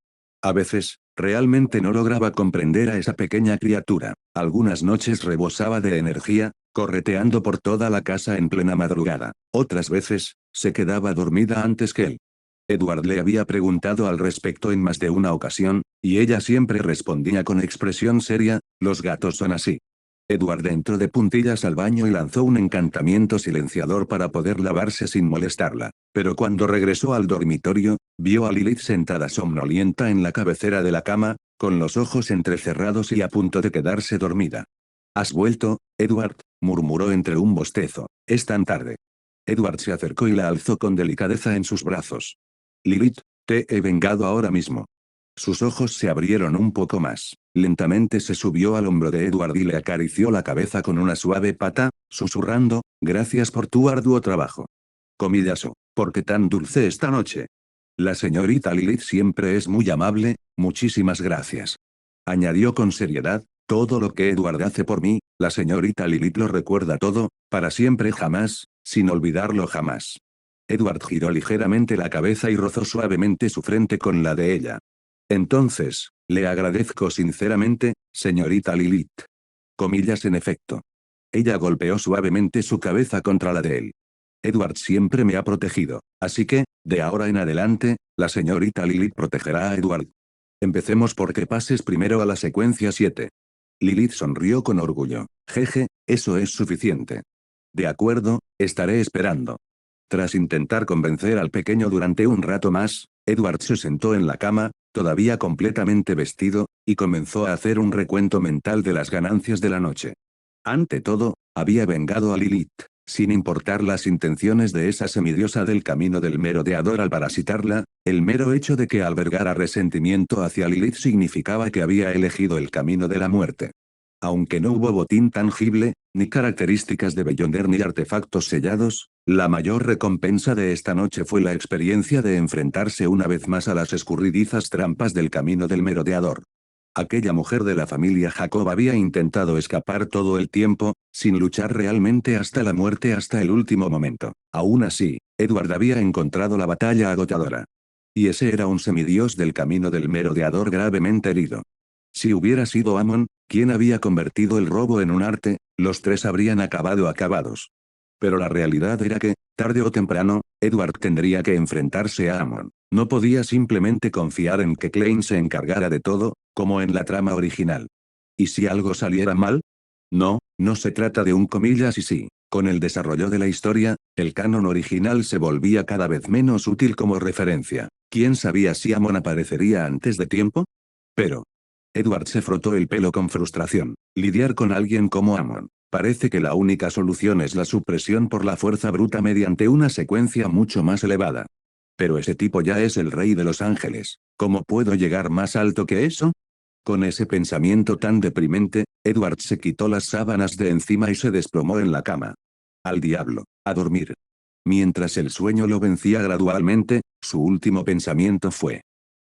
[SPEAKER 2] A veces, realmente no lograba comprender a esa pequeña criatura. Algunas noches rebosaba de energía, correteando por toda la casa en plena madrugada. Otras veces, se quedaba dormida antes que él. Edward le había preguntado al respecto en más de una ocasión, y ella siempre respondía con expresión seria, los gatos son así. Edward entró de puntillas al baño y lanzó un encantamiento silenciador para poder lavarse sin molestarla. Pero cuando regresó al dormitorio, vio a Lilith sentada somnolienta en la cabecera de la cama, con los ojos entrecerrados y a punto de quedarse dormida. ¿Has vuelto, Edward? Murmuró entre un bostezo. Es tan tarde. Edward se acercó y la alzó con delicadeza en sus brazos. Lilith, te he vengado ahora mismo. Sus ojos se abrieron un poco más. Lentamente se subió al hombro de Edward y le acarició la cabeza con una suave pata, susurrando, gracias por tu arduo trabajo. Comillas ¿por qué tan dulce esta noche? La señorita Lilith siempre es muy amable, muchísimas gracias. Añadió con seriedad, todo lo que Edward hace por mí, la señorita Lilith lo recuerda todo, para siempre jamás, sin olvidarlo jamás. Edward giró ligeramente la cabeza y rozó suavemente su frente con la de ella. Entonces, le agradezco sinceramente, señorita Lilith. Comillas en efecto. Ella golpeó suavemente su cabeza contra la de él. Edward siempre me ha protegido, así que, de ahora en adelante, la señorita Lilith protegerá a Edward. Empecemos por que pases primero a la secuencia 7. Lilith sonrió con orgullo. Jeje, eso es suficiente. De acuerdo, estaré esperando. Tras intentar convencer al pequeño durante un rato más, Edward se sentó en la cama, todavía completamente vestido, y comenzó a hacer un recuento mental de las ganancias de la noche. Ante todo, había vengado a Lilith, sin importar las intenciones de esa semidiosa del camino del merodeador al parasitarla, el mero hecho de que albergara resentimiento hacia Lilith significaba que había elegido el camino de la muerte. Aunque no hubo botín tangible, ni características de Beyonder ni artefactos sellados, la mayor recompensa de esta noche fue la experiencia de enfrentarse una vez más a las escurridizas trampas del camino del merodeador. Aquella mujer de la familia Jacob había intentado escapar todo el tiempo, sin luchar realmente hasta la muerte hasta el último momento. Aún así, Edward había encontrado la batalla agotadora. Y ese era un semidios del camino del merodeador gravemente herido. Si hubiera sido Amon, quien había convertido el robo en un arte, los tres habrían acabado acabados. Pero la realidad era que, tarde o temprano, Edward tendría que enfrentarse a Amon. No podía simplemente confiar en que Klein se encargara de todo, como en la trama original. ¿Y si algo saliera mal? No, no se trata de un comillas y sí. Con el desarrollo de la historia, el canon original se volvía cada vez menos útil como referencia. ¿Quién sabía si Amon aparecería antes de tiempo? Pero, Edward se frotó el pelo con frustración. Lidiar con alguien como Amon. Parece que la única solución es la supresión por la fuerza bruta mediante una secuencia mucho más elevada. Pero ese tipo ya es el rey de los ángeles. ¿Cómo puedo llegar más alto que eso? Con ese pensamiento tan deprimente, Edward se quitó las sábanas de encima y se desplomó en la cama. Al diablo, a dormir. Mientras el sueño lo vencía gradualmente, su último pensamiento fue: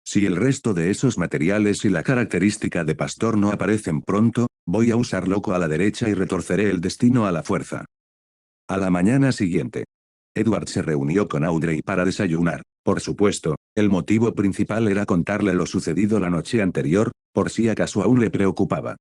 [SPEAKER 2] si el resto de esos materiales y la característica de pastor no aparecen pronto, voy a usar loco a la derecha y retorceré el destino a la fuerza. A la mañana siguiente, Edward se reunió con Audrey para desayunar. Por supuesto, el motivo principal era contarle lo sucedido la noche anterior, por si acaso aún le preocupaba.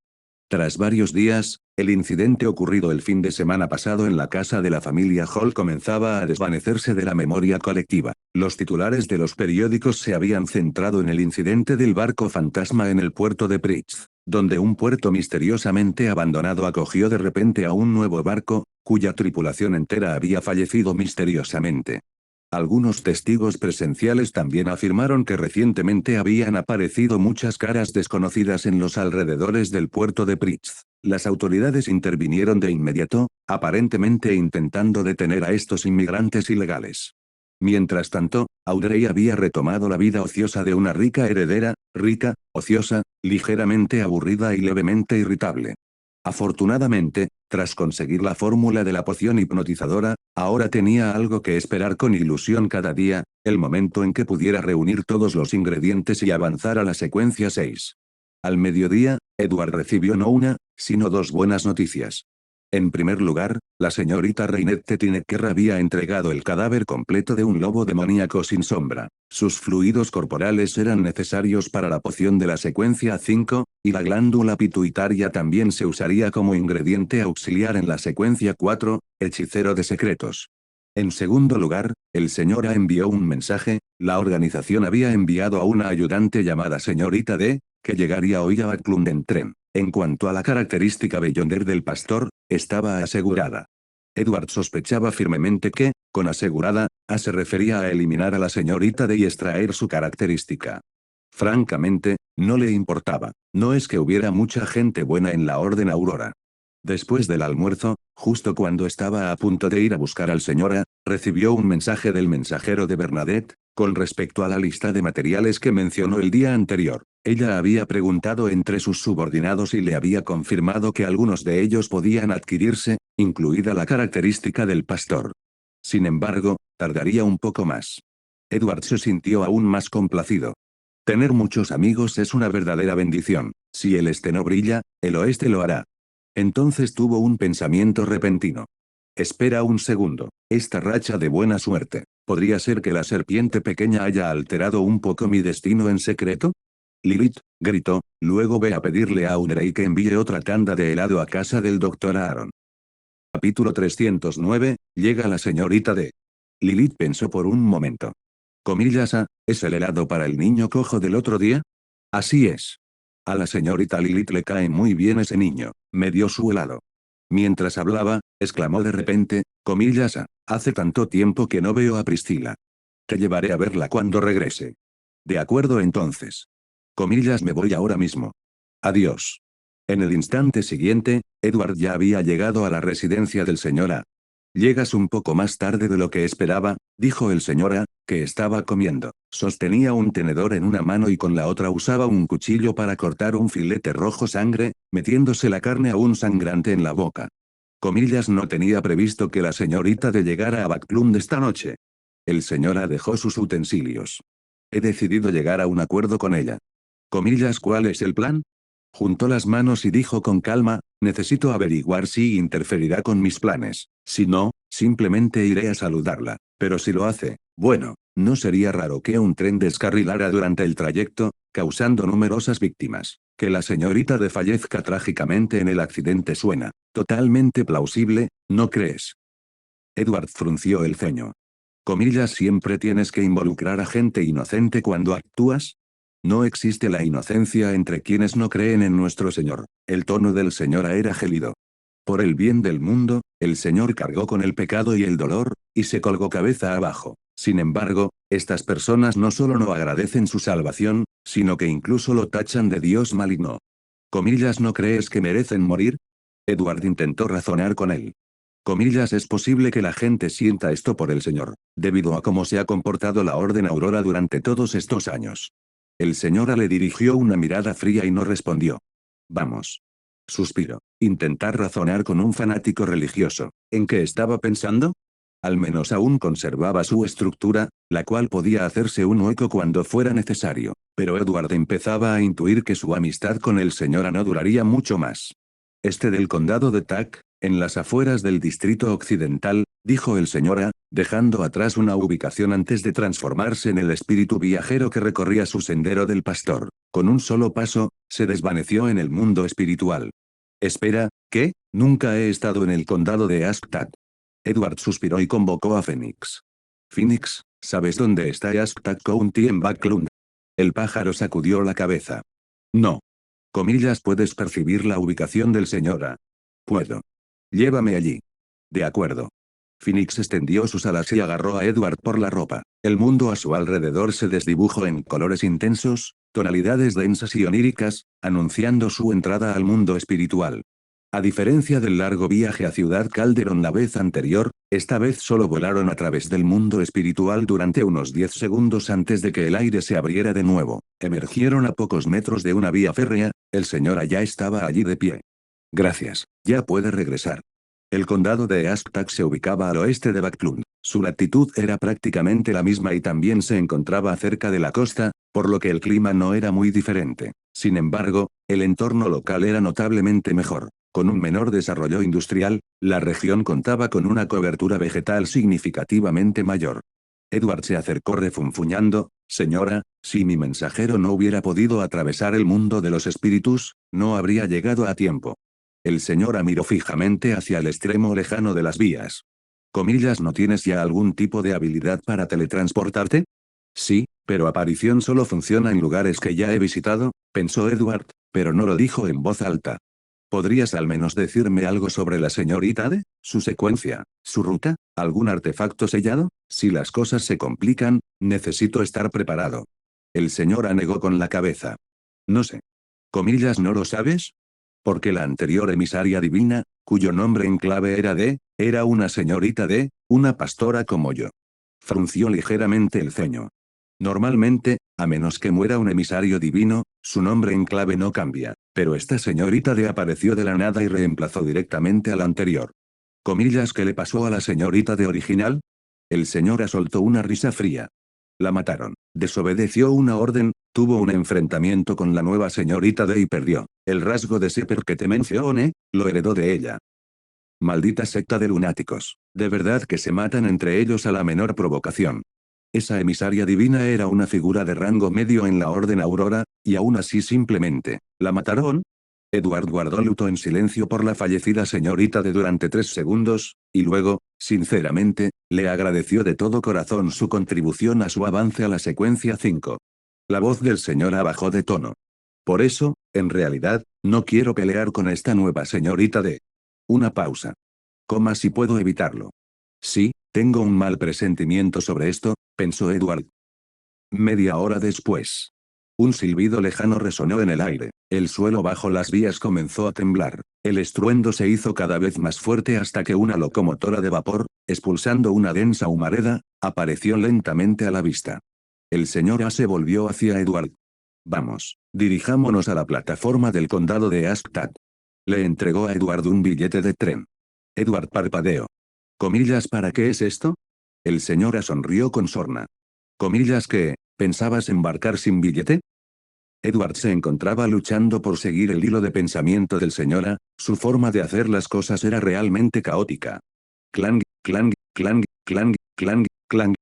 [SPEAKER 2] Tras varios días, el incidente ocurrido el fin de semana pasado en la casa de la familia Hall comenzaba a desvanecerse de la memoria colectiva. Los titulares de los periódicos se habían centrado en el incidente del barco fantasma en el puerto de Pritz, donde un puerto misteriosamente abandonado acogió de repente a un nuevo barco, cuya tripulación entera había fallecido misteriosamente. Algunos testigos presenciales también afirmaron que recientemente habían aparecido muchas caras desconocidas en los alrededores del puerto de Pritz. Las autoridades intervinieron de inmediato, aparentemente intentando detener a estos inmigrantes ilegales. Mientras tanto, Audrey había retomado la vida ociosa de una rica heredera, rica, ociosa, ligeramente aburrida y levemente irritable. Afortunadamente, tras conseguir la fórmula de la poción hipnotizadora, ahora tenía algo que esperar con ilusión cada día, el momento en que pudiera reunir todos los ingredientes y avanzar a la secuencia 6. Al mediodía, Edward recibió no una, sino dos buenas noticias. En primer lugar, la señorita Reinette Tinecker había entregado el cadáver completo de un lobo demoníaco sin sombra. Sus fluidos corporales eran necesarios para la poción de la secuencia 5, y la glándula pituitaria también se usaría como ingrediente auxiliar en la secuencia 4, hechicero de secretos. En segundo lugar, el señor A envió un mensaje, la organización había enviado a una ayudante llamada señorita D, que llegaría hoy a Backlund en tren. En cuanto a la característica Beyonder del pastor, estaba asegurada. Edward sospechaba firmemente que, con asegurada, A se refería a eliminar a la señorita D y extraer su característica. Francamente, no le importaba. No es que hubiera mucha gente buena en la Orden Aurora. Después del almuerzo, justo cuando estaba a punto de ir a buscar al señor A, recibió un mensaje del mensajero de Bernadette, con respecto a la lista de materiales que mencionó el día anterior. Ella había preguntado entre sus subordinados y le había confirmado que algunos de ellos podían adquirirse, incluida la característica del pastor. Sin embargo, tardaría un poco más. Edward se sintió aún más complacido. Tener muchos amigos es una verdadera bendición. Si el este no brilla, el oeste lo hará. Entonces tuvo un pensamiento repentino. Espera un segundo. Esta racha de buena suerte, ¿podría ser que la serpiente pequeña haya alterado un poco mi destino en secreto? Lilith, gritó, luego ve a pedirle a Audrey que envíe otra tanda de helado a casa del Dr. Aaron. Capítulo 309, llega la señorita D. Lilith pensó por un momento. Comillas a, ¿es el helado para el niño cojo del otro día? Así es. A la señorita Lilith le cae muy bien ese niño, me dio su helado. Mientras hablaba, exclamó de repente, comillas a, hace tanto tiempo que no veo a Priscila. Te llevaré a verla cuando regrese. De acuerdo entonces. Comillas me voy ahora mismo. Adiós. En el instante siguiente, Edward ya había llegado a la residencia del señor A. Llegas un poco más tarde de lo que esperaba, dijo el señor A, que estaba comiendo. Sostenía un tenedor en una mano y con la otra usaba un cuchillo para cortar un filete rojo sangre, metiéndose la carne aún sangrante en la boca. Comillas, no tenía previsto que la señorita de llegara a Backlund esta noche. El señora dejó sus utensilios. He decidido llegar a un acuerdo con ella. Comillas, ¿cuál es el plan? Juntó las manos y dijo con calma, necesito averiguar si interferirá con mis planes. Si no, simplemente iré a saludarla. Pero si lo hace, bueno, no sería raro que un tren descarrilara durante el trayecto, causando numerosas víctimas. Que la señorita de fallezca trágicamente en el accidente suena totalmente plausible, ¿no crees? Edward frunció el ceño. Comillas, ¿siempre tienes que involucrar a gente inocente cuando actúas? No existe la inocencia entre quienes no creen en nuestro Señor. El tono del Señor era gélido. Por el bien del mundo, el Señor cargó con el pecado y el dolor, y se colgó cabeza abajo. Sin embargo, estas personas no solo no agradecen su salvación, sino que incluso lo tachan de Dios maligno. Comillas, ¿no crees que merecen morir? Edward intentó razonar con él. Comillas, es posible que la gente sienta esto por el Señor, debido a cómo se ha comportado la Orden Aurora durante todos estos años. El Señora le dirigió una mirada fría y no respondió. Vamos. Suspiró. Intentar razonar con un fanático religioso. ¿En qué estaba pensando? Al menos aún conservaba su estructura, la cual podía hacerse un hueco cuando fuera necesario. Pero Edward empezaba a intuir que su amistad con el Señora no duraría mucho más. Este del condado de Tack, en las afueras del distrito occidental, dijo el Señora, dejando atrás una ubicación antes de transformarse en el espíritu viajero que recorría su sendero del pastor. Con un solo paso, se desvaneció en el mundo espiritual. Espera, ¿qué? Nunca he estado en el condado de Asktat. Edward suspiró y convocó a Phoenix. Phoenix, ¿sabes dónde está Asktat County en Backlund? El pájaro sacudió la cabeza. No. Comillas, ¿puedes percibir la ubicación del Señora? Puedo. Llévame allí. De acuerdo. Phoenix extendió sus alas y agarró a Edward por la ropa. El mundo a su alrededor se desdibujó en colores intensos, tonalidades densas y oníricas, anunciando su entrada al mundo espiritual. A diferencia del largo viaje a Ciudad Calderon la vez anterior, esta vez solo volaron a través del mundo espiritual durante unos 10 segundos antes de que el aire se abriera de nuevo. Emergieron a pocos metros de una vía férrea, el señor ya estaba allí de pie. Gracias, ya puede regresar. El condado de Asktat se ubicaba al oeste de Backlund. Su latitud era prácticamente la misma y también se encontraba cerca de la costa, por lo que el clima no era muy diferente. Sin embargo, el entorno local era notablemente mejor. Con un menor desarrollo industrial, la región contaba con una cobertura vegetal significativamente mayor. Edward se acercó refunfuñando, señora, si mi mensajero no hubiera podido atravesar el mundo de los espíritus, no habría llegado a tiempo. El señor miró fijamente hacia el extremo lejano de las vías. Comillas, ¿no tienes ya algún tipo de habilidad para teletransportarte? Sí, pero aparición solo funciona en lugares que ya he visitado, pensó Edward, pero no lo dijo en voz alta. ¿Podrías al menos decirme algo sobre la señorita D? ¿Su secuencia? ¿Su ruta? ¿Algún artefacto sellado? Si las cosas se complican, necesito estar preparado. El señor negó con la cabeza. No sé. Comillas, ¿no lo sabes? Porque la anterior emisaria divina, cuyo nombre en clave era D, era una señorita D, una pastora como yo. Frunció ligeramente el ceño. Normalmente, a menos que muera un emisario divino, su nombre en clave no cambia, pero esta señorita D apareció de la nada y reemplazó directamente al anterior. Comillas, ¿qué le pasó a la señorita D original? El señor soltó una risa fría. La mataron. Desobedeció una orden, tuvo un enfrentamiento con la nueva señorita D y perdió. El rasgo de Seper que te mencioné, lo heredó de ella. Maldita secta de lunáticos. De verdad que se matan entre ellos a la menor provocación. Esa emisaria divina era una figura de rango medio en la Orden Aurora, y aún así simplemente, ¿la mataron? Edward guardó luto en silencio por la fallecida señorita de durante 3 segundos, y luego, sinceramente, le agradeció de todo corazón su contribución a su avance a la secuencia 5. La voz del señor bajó de tono. Por eso, en realidad, no quiero pelear con esta nueva señorita de... Una pausa. Coma si puedo evitarlo. Sí, tengo un mal presentimiento sobre esto, pensó Edward. Media hora después. Un silbido lejano resonó en el aire. El suelo bajo las vías comenzó a temblar. El estruendo se hizo cada vez más fuerte hasta que una locomotora de vapor, expulsando una densa humareda, apareció lentamente a la vista. El señor A se volvió hacia Edward. Vamos, dirijámonos a la plataforma del condado de Asptad. Le entregó a Edward un billete de tren. Edward parpadeó. ¿Comillas para qué es esto? El señor A sonrió con sorna. ¿Comillas que, pensabas embarcar sin billete? Edward se encontraba luchando por seguir el hilo de pensamiento del señor A, su forma de hacer las cosas era realmente caótica. Clang, clang, clang, clang, clang, clang.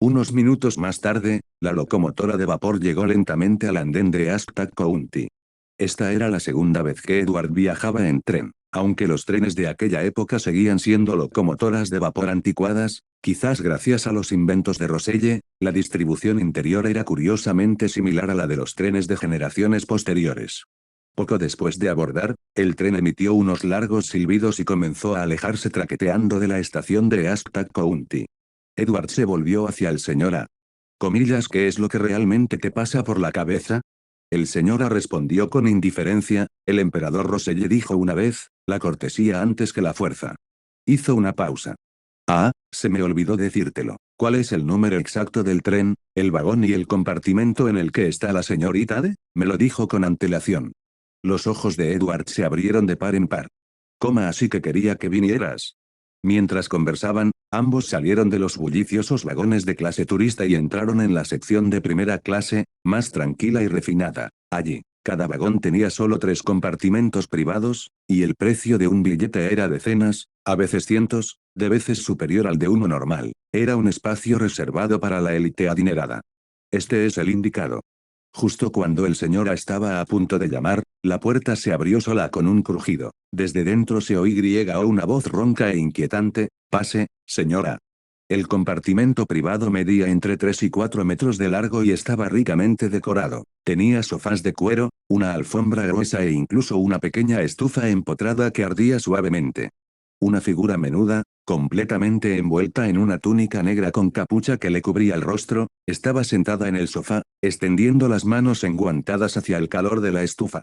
[SPEAKER 2] Unos minutos más tarde, la locomotora de vapor llegó lentamente al andén de Asptad County. Esta era la segunda vez que Edward viajaba en tren. Aunque los trenes de aquella época seguían siendo locomotoras de vapor anticuadas, quizás gracias a los inventos de Roselle, la distribución interior era curiosamente similar a la de los trenes de generaciones posteriores. Poco después de abordar, el tren emitió unos largos silbidos y comenzó a alejarse traqueteando de la estación de Asptad County. Edward se volvió hacia el señor A. Comillas, ¿qué es lo que realmente te pasa por la cabeza? El señor A respondió con indiferencia, el emperador Roselle dijo una vez, la cortesía antes que la fuerza. Hizo una pausa. Ah, se me olvidó decírtelo. ¿Cuál es el número exacto del tren, el vagón y el compartimento en el que está la señorita D? Me lo dijo con antelación. Los ojos de Edward se abrieron de par en par. ¿Cómo así que quería que vinieras? Mientras conversaban, ambos salieron de los bulliciosos vagones de clase turista y entraron en la sección de primera clase, más tranquila y refinada. Allí, cada vagón tenía solo 3 compartimentos privados, y el precio de un billete era decenas, a veces cientos, de veces superior al de uno normal. Era un espacio reservado para la élite adinerada. Este es el indicado. Justo cuando el señor A estaba a punto de llamar, la puerta se abrió sola con un crujido. Desde dentro se oyó una voz ronca e inquietante, «Pase, señora». El compartimento privado medía entre 3 y 4 metros de largo y estaba ricamente decorado. Tenía sofás de cuero, una alfombra gruesa e incluso una pequeña estufa empotrada que ardía suavemente. Una figura menuda, completamente envuelta en una túnica negra con capucha que le cubría el rostro, estaba sentada en el sofá, extendiendo las manos enguantadas hacia el calor de la estufa.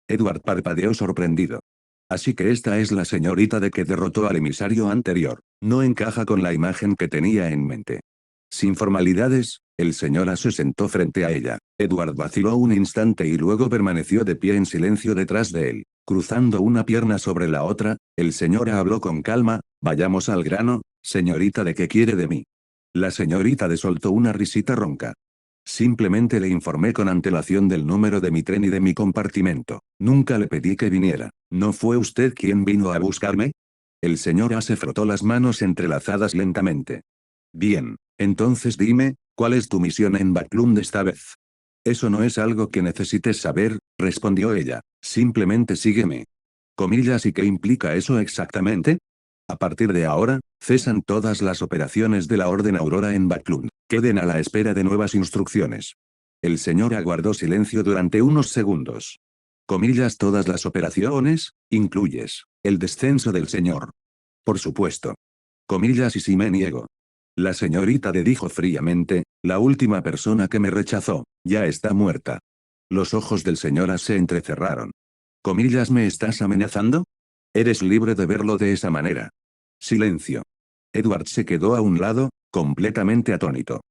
[SPEAKER 2] Edward parpadeó sorprendido. Así que esta es la señorita de que derrotó al emisario anterior. No encaja con la imagen que tenía en mente. Sin formalidades, el señor A se sentó frente a ella. Edward vaciló un instante y luego permaneció de pie en silencio detrás de él. Cruzando una pierna sobre la otra, el señor A habló con calma, «Vayamos al grano, señorita, ¿de qué quiere de mí?» La señorita D soltó una risita ronca. Simplemente le informé con antelación del número de mi tren y de mi compartimento. Nunca le pedí que viniera. ¿No fue usted quien vino a buscarme? El señor A se frotó las manos entrelazadas lentamente. Bien, entonces dime, ¿cuál es tu misión en Backlund esta vez? Eso no es algo que necesites saber, respondió ella. Simplemente sígueme. Comillas, ¿y qué implica eso exactamente? A partir de ahora, cesan todas las operaciones de la Orden Aurora en Backlund. Queden a la espera de nuevas instrucciones. El señor aguardó silencio durante unos segundos. Comillas, todas las operaciones, incluyes el descenso del señor. Por supuesto. Comillas, y si me niego. La señorita D dijo fríamente, la última persona que me rechazó, ya está muerta. Los ojos del señor A se entrecerraron. Comillas, ¿me estás amenazando? Eres libre de verlo de esa manera. Silencio. Edward se quedó a un lado, completamente atónito.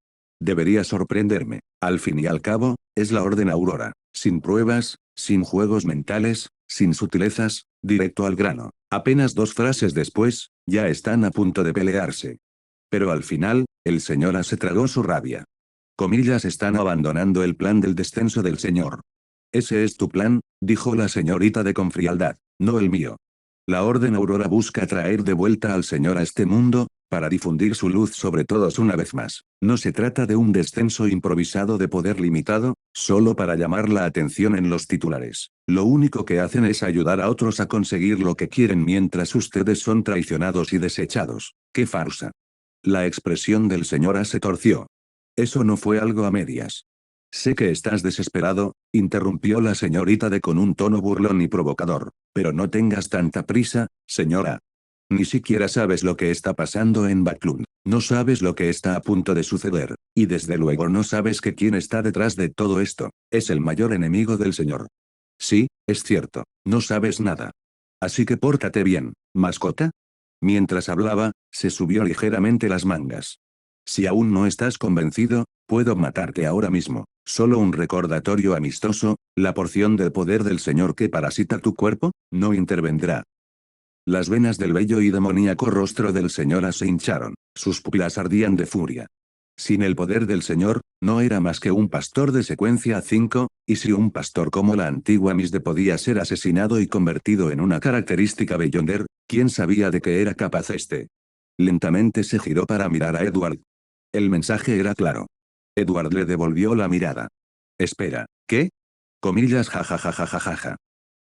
[SPEAKER 2] Debería sorprenderme. Al fin y al cabo, es la Orden Aurora. Sin pruebas, sin juegos mentales, sin sutilezas, directo al grano. Apenas 2 frases después, ya están a punto de pelearse. Pero al final, el señor A se tragó su rabia. Comillas, están abandonando el plan del descenso del señor. Ese es tu plan, dijo la señorita D con frialdad, no el mío. La Orden Aurora busca traer de vuelta al señor a este mundo, para difundir su luz sobre todos una vez más. No se trata de un descenso improvisado de poder limitado, solo para llamar la atención en los titulares. Lo único que hacen es ayudar a otros a conseguir lo que quieren mientras ustedes son traicionados y desechados. ¡Qué farsa! La expresión del señor A se torció. Eso no fue algo a medias. Sé que estás desesperado, interrumpió la señorita D con un tono burlón y provocador. Pero no tengas tanta prisa, señora. Ni siquiera sabes lo que está pasando en Backlund. No sabes lo que está a punto de suceder. Y desde luego no sabes que quién está detrás de todo esto. Es el mayor enemigo del señor. Sí, es cierto, no sabes nada. Así que pórtate bien, mascota. Mientras hablaba, se subió ligeramente las mangas. Si aún no estás convencido, puedo matarte ahora mismo. Solo un recordatorio amistoso, la porción del poder del Señor que parasita tu cuerpo, no intervendrá. Las venas del bello y demoníaco rostro del Señor se hincharon, sus pupilas ardían de furia. Sin el poder del Señor, no era más que un pastor de secuencia 5, y si un pastor como la antigua Misde podía ser asesinado y convertido en una característica Beyonder, ¿quién sabía de qué era capaz este? Lentamente se giró para mirar a Edward. El mensaje era claro. Edward le devolvió la mirada. Espera, ¿qué? Comillas jajajajajaja.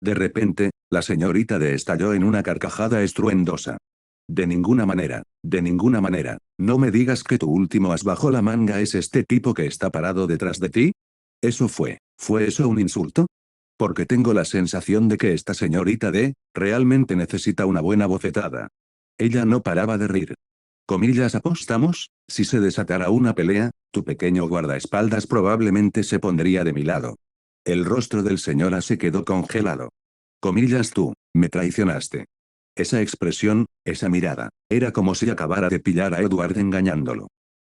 [SPEAKER 2] De repente, la señorita D estalló en una carcajada estruendosa. De ninguna manera, no me digas que tu último as bajo la manga es este tipo que está parado detrás de ti. ¿Fue eso un insulto? Porque tengo la sensación de que esta señorita D, realmente necesita una buena bofetada. Ella no paraba de reír. Comillas apostamos, si se desatara una pelea, tu pequeño guardaespaldas probablemente se pondría de mi lado. El rostro del señor A se quedó congelado. Comillas tú, me traicionaste. Esa expresión, esa mirada, era como si acabara de pillar a Edward engañándolo.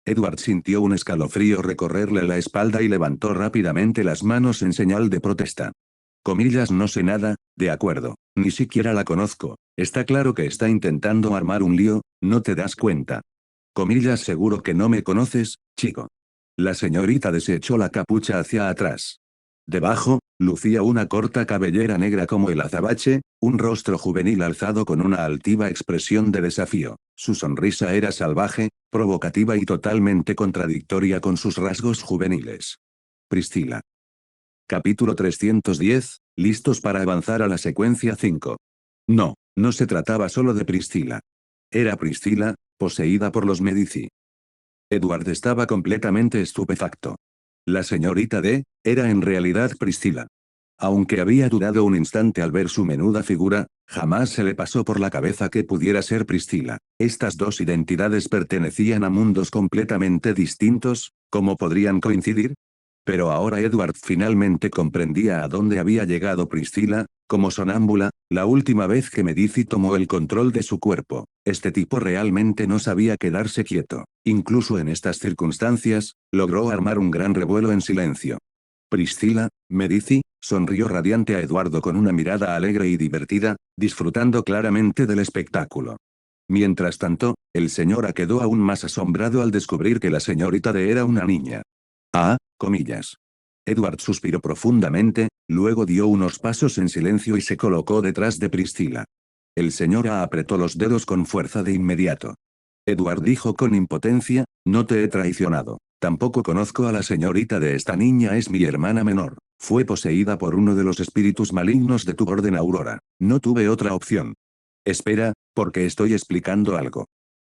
[SPEAKER 2] Edward sintió un escalofrío recorrerle la espalda y levantó rápidamente las manos en señal de protesta. Comillas no sé nada, de acuerdo, ni siquiera la conozco, está claro que está intentando armar un lío, ¿no te das cuenta? Comillas seguro que no me conoces, chico. La señorita desechó la capucha hacia atrás. Debajo, lucía una corta cabellera negra como el azabache, un rostro juvenil alzado con una altiva expresión de desafío. Su sonrisa era salvaje, provocativa y totalmente contradictoria con sus rasgos juveniles. Priscila. Capítulo 310, listos para avanzar a la secuencia 5. No, no se trataba solo de Priscila. Era Priscila, poseída por los Medici. Edward estaba completamente estupefacto. La señorita D, era en realidad Priscila. Aunque había dudado un instante al ver su menuda figura, jamás se le pasó por la cabeza que pudiera ser Priscila. Estas dos identidades pertenecían a mundos completamente distintos, ¿cómo podrían coincidir? Pero ahora Edward finalmente comprendía a dónde había llegado Priscila, como sonámbula, la última vez que Medici tomó el control de su cuerpo. Este tipo realmente no sabía quedarse quieto. Incluso en estas circunstancias, logró armar un gran revuelo en silencio. Priscila, Medici, sonrió radiante a Eduardo con una mirada alegre y divertida, disfrutando claramente del espectáculo. Mientras tanto, el señor A quedó aún más asombrado al descubrir que la señorita D era una niña. Ah, comillas. Edward suspiró profundamente, luego dio unos pasos en silencio y se colocó detrás de Priscila. El señor A apretó los dedos con fuerza de inmediato. Edward dijo con impotencia, no te he traicionado. Tampoco conozco a la señorita de esta niña, es mi hermana menor. Fue poseída por uno de los espíritus malignos de tu orden Aurora. No tuve otra opción. Espera, porque estoy explicando algo.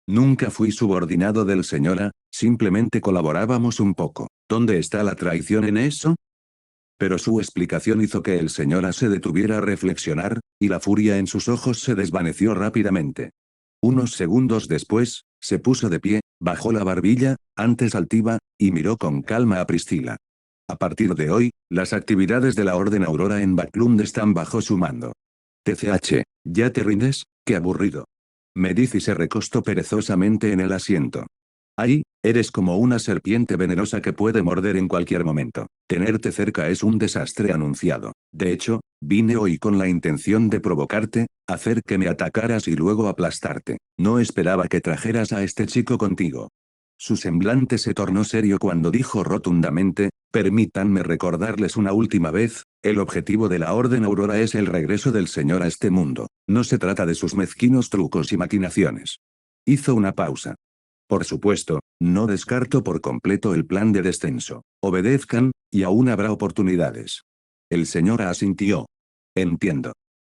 [SPEAKER 2] Nunca fui subordinado del señor A, simplemente colaborábamos un poco. ¿Dónde está la traición en eso? Pero su explicación hizo que el señor A se detuviera a reflexionar, y la furia en sus ojos se desvaneció rápidamente. Unos segundos después, se puso de pie, bajó la barbilla, antes altiva, y miró con calma a Priscila. A partir de hoy, las actividades de la Orden Aurora en Backlund están bajo su mando. TCH, ¿ya te rindes? ¡Qué aburrido! Medici se recostó perezosamente en el asiento. Ay, eres como una serpiente venenosa que puede morder en cualquier momento. Tenerte cerca es un desastre anunciado. De hecho, vine hoy con la intención de provocarte, hacer que me atacaras y luego aplastarte. No esperaba que trajeras a este chico contigo. Su semblante se tornó serio cuando dijo rotundamente, permítanme recordarles una última vez, el objetivo de la Orden Aurora es el regreso del Señor a este mundo. No se trata de sus mezquinos trucos y maquinaciones. Hizo una pausa. Por supuesto, no descarto por completo el plan de descenso. Obedezcan, y aún habrá oportunidades. El señor asintió. Entiendo.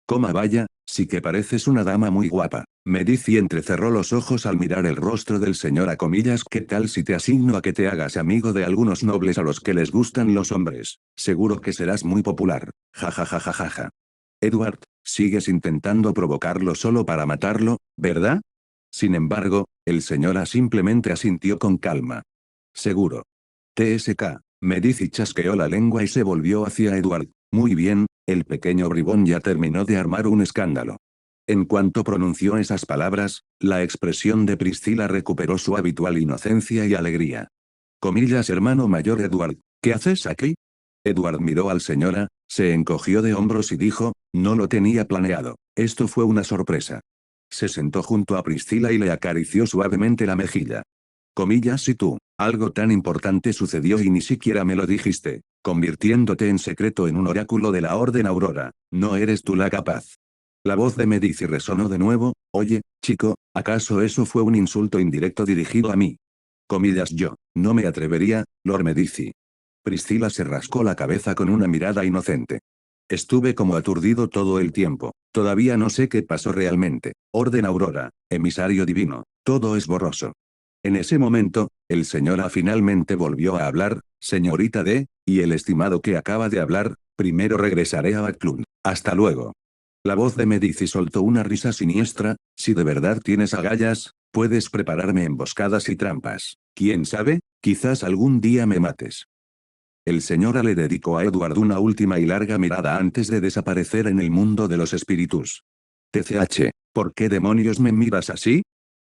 [SPEAKER 2] Coma vaya, sí que pareces una dama muy guapa. Medici entrecerró los ojos al mirar el rostro del señor A comillas. ¿Qué tal si te asigno a que te hagas amigo de algunos nobles a los que les gustan los hombres? Seguro que serás muy popular. Ja. Edward, sigues intentando provocarlo solo para matarlo, ¿verdad? Sin embargo, el señor A simplemente asintió con calma. Seguro. TSK. Medici chasqueó la lengua y se volvió hacia Edward. Muy bien, El pequeño bribón ya terminó de armar un escándalo. En cuanto pronunció esas palabras, la expresión de Priscila recuperó su habitual inocencia y alegría. Comillas, hermano mayor Edward, ¿qué haces aquí? Edward miró al señora, se encogió de hombros y dijo, no lo tenía planeado, esto fue una sorpresa. Se sentó junto a Priscila y le acarició suavemente la mejilla. Comillas, y tú, algo tan importante sucedió y ni siquiera me lo dijiste, convirtiéndote en secreto en un oráculo de la Orden Aurora, ¿no eres tú la capaz? La voz de Medici resonó de nuevo, oye, chico, ¿acaso eso fue un insulto indirecto dirigido a mí? Comillas, yo, no me atrevería, Lord Medici. Priscila se rascó la cabeza con una mirada inocente. Estuve como aturdido todo el tiempo, todavía no sé qué pasó realmente, Orden Aurora, emisario divino, todo es borroso. En ese momento, el señor A finalmente volvió a hablar, señorita D, y el estimado que acaba de hablar, primero regresaré a Backlund, hasta luego. La voz de Medici soltó una risa siniestra, si de verdad tienes agallas, puedes prepararme emboscadas y trampas, quién sabe, quizás algún día me mates. El señor A le dedicó a Edward una última y larga mirada antes de desaparecer en el mundo de los espíritus. TCH, ¿por qué demonios me miras así?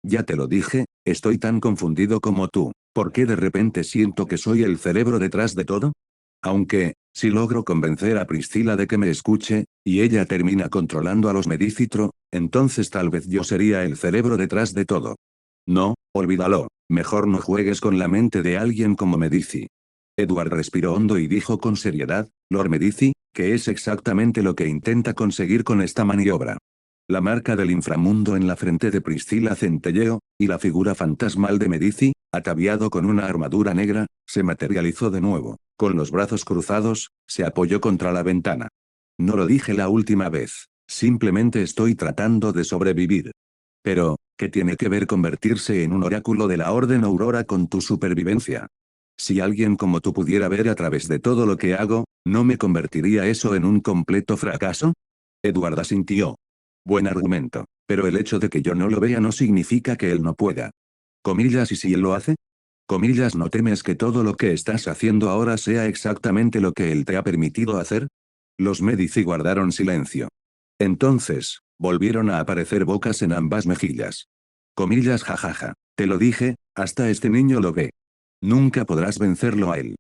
[SPEAKER 2] Ya te lo dije, estoy tan confundido como tú, ¿por qué de repente siento que soy el cerebro detrás de todo? Aunque, si logro convencer a Priscila de que me escuche, y ella termina controlando a los Medicitro, entonces tal vez yo sería el cerebro detrás de todo. No, olvídalo, mejor no juegues con la mente de alguien como Medici. Edward respiró hondo y dijo con seriedad, Lord Medici, que es exactamente lo que intenta conseguir con esta maniobra. La marca del inframundo en la frente de Priscila centelleó, y la figura fantasmal de Medici, ataviado con una armadura negra, se materializó de nuevo, con los brazos cruzados, se apoyó contra la ventana. No lo dije la última vez, simplemente estoy tratando de sobrevivir. Pero, ¿qué tiene que ver convertirse en un oráculo de la Orden Aurora con tu supervivencia? Si alguien como tú pudiera ver a través de todo lo que hago, ¿no me convertiría eso en un completo fracaso? Edward asintió. Buen argumento, pero el hecho de que yo no lo vea no significa que él no pueda. Comillas, ¿y si él lo hace? Comillas, ¿no temes que todo lo que estás haciendo ahora sea exactamente lo que él te ha permitido hacer? Los Medici guardaron silencio. Entonces, volvieron a aparecer bocas en ambas mejillas. Comillas, jajaja, te lo dije, hasta este niño lo ve. Nunca podrás vencerlo a él.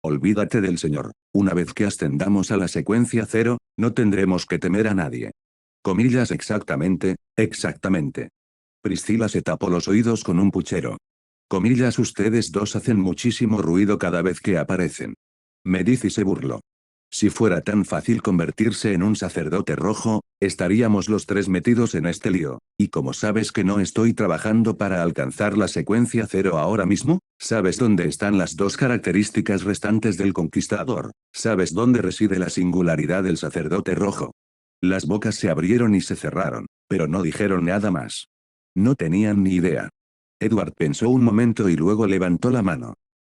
[SPEAKER 2] Olvídate del señor, una vez que ascendamos a la secuencia cero, no tendremos que temer a nadie. Comillas, exactamente, exactamente. Priscila se tapó los oídos con un puchero. Comillas, ustedes dos hacen muchísimo ruido cada vez que aparecen. Medici se burló. Si fuera tan fácil convertirse en un sacerdote rojo, estaríamos los tres metidos en este lío, y como sabes que no estoy trabajando para alcanzar la secuencia cero ahora mismo, ¿sabes dónde están las dos características restantes del conquistador? ¿Sabes dónde reside la singularidad del sacerdote rojo? Las bocas se abrieron y se cerraron, pero no dijeron nada más. No tenían ni idea. Edward pensó un momento y luego levantó la mano.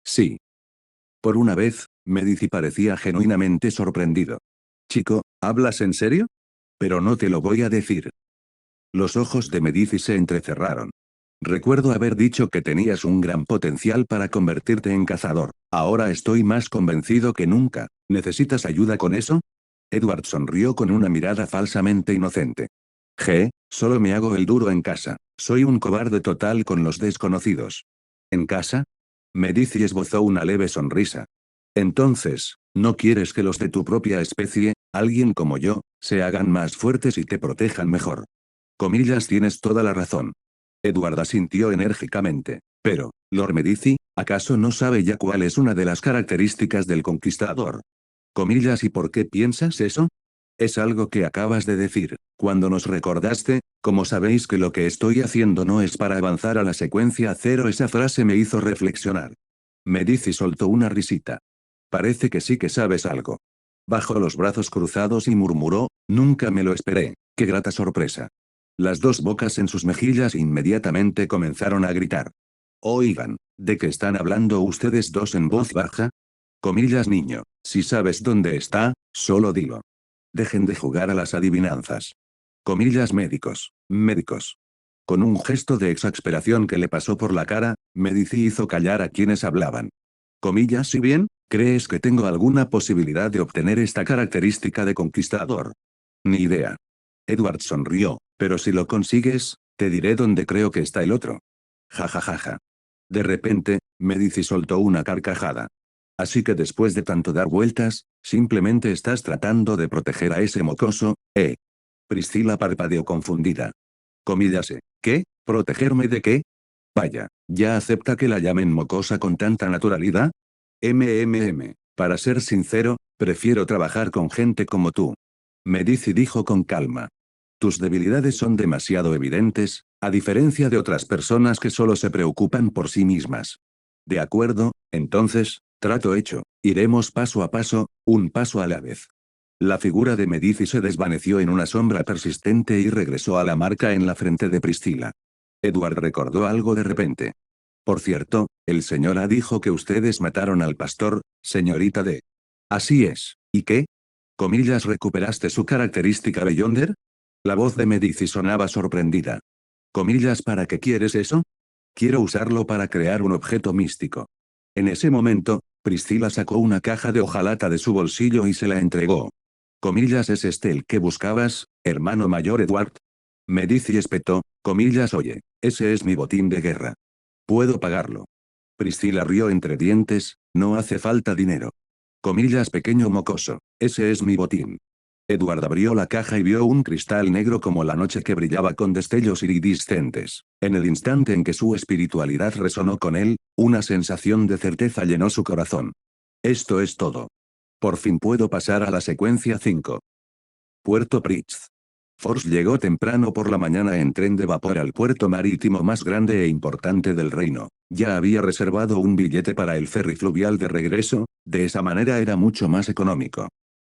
[SPEAKER 2] Sí. Por una vez, Medici parecía genuinamente sorprendido. Chico, ¿hablas en serio? Pero no te lo voy a decir. Los ojos de Medici se entrecerraron. Recuerdo haber dicho que tenías un gran potencial para convertirte en cazador. Ahora estoy más convencido que nunca. ¿Necesitas ayuda con eso? Edward sonrió con una mirada falsamente inocente. Solo me hago el duro en casa. Soy un cobarde total con los desconocidos. ¿En casa? Medici esbozó una leve sonrisa. Entonces, ¿no quieres que los de tu propia especie, alguien como yo, se hagan más fuertes y te protejan mejor? Comillas, tienes toda la razón. Edward asintió enérgicamente. Pero, Lord Medici, ¿acaso no sabe ya cuál es una de las características del conquistador? Comillas, ¿y por qué piensas eso? Es algo que acabas de decir, cuando nos recordaste, como sabéis que lo que estoy haciendo no es para avanzar a la secuencia cero, esa frase me hizo reflexionar. Medici soltó una risita. Parece que sí que sabes algo. Bajó los brazos cruzados y murmuró, nunca me lo esperé, qué grata sorpresa. Las dos bocas en sus mejillas inmediatamente comenzaron a gritar. Oigan, ¿de qué están hablando ustedes dos en voz baja? Comillas, niño, si sabes dónde está, solo dilo. Dejen de jugar a las adivinanzas. Comillas, médicos, médicos. Con un gesto de exasperación que le pasó por la cara, Medici hizo callar a quienes hablaban. Comillas, ¿y bien? ¿Crees que tengo alguna posibilidad de obtener esta característica de conquistador? Ni idea. Edward sonrió, pero si lo consigues, te diré dónde creo que está el otro. Ja ja ja ja. De repente, Medici soltó una carcajada. Así que después de tanto dar vueltas, simplemente estás tratando de proteger a ese mocoso, ¿eh? Priscila parpadeó confundida. Comillase, ¿qué? ¿Protegerme de qué? Vaya, ¿ya acepta que la llamen mocosa con tanta naturalidad? Para ser sincero, prefiero trabajar con gente como tú. Medici dijo con calma. Tus debilidades son demasiado evidentes, a diferencia de otras personas que solo se preocupan por sí mismas. De acuerdo, entonces, trato hecho, iremos paso a paso, un paso a la vez. La figura de Medici se desvaneció en una sombra persistente y regresó a la marca en la frente de Priscila. Edward recordó algo de repente. Por cierto, el señor A dijo que ustedes mataron al pastor, señorita D. Así es, ¿y qué? Comillas, ¿recuperaste su característica Beyonder? La voz de Medici sonaba sorprendida. Comillas, ¿para qué quieres eso? Quiero usarlo para crear un objeto místico. En ese momento, Priscila sacó una caja de hojalata de su bolsillo y se la entregó. Comillas, ¿es este el que buscabas, hermano mayor Edward? Medici espetó, comillas, oye, ese es mi botín de guerra. Puedo pagarlo. Priscila rió entre dientes, no hace falta dinero. Comillas, pequeño mocoso, ese es mi botín. Edward abrió la caja y vio un cristal negro como la noche que brillaba con destellos iridiscentes. En el instante en que su espiritualidad resonó con él, una sensación de certeza llenó su corazón. Esto es todo. Por fin puedo pasar a la secuencia 5. Puerto Pritz. Force llegó temprano por la mañana en tren de vapor al puerto marítimo más grande e importante del reino. Ya había reservado un billete para el ferry fluvial de regreso, de esa manera era mucho más económico.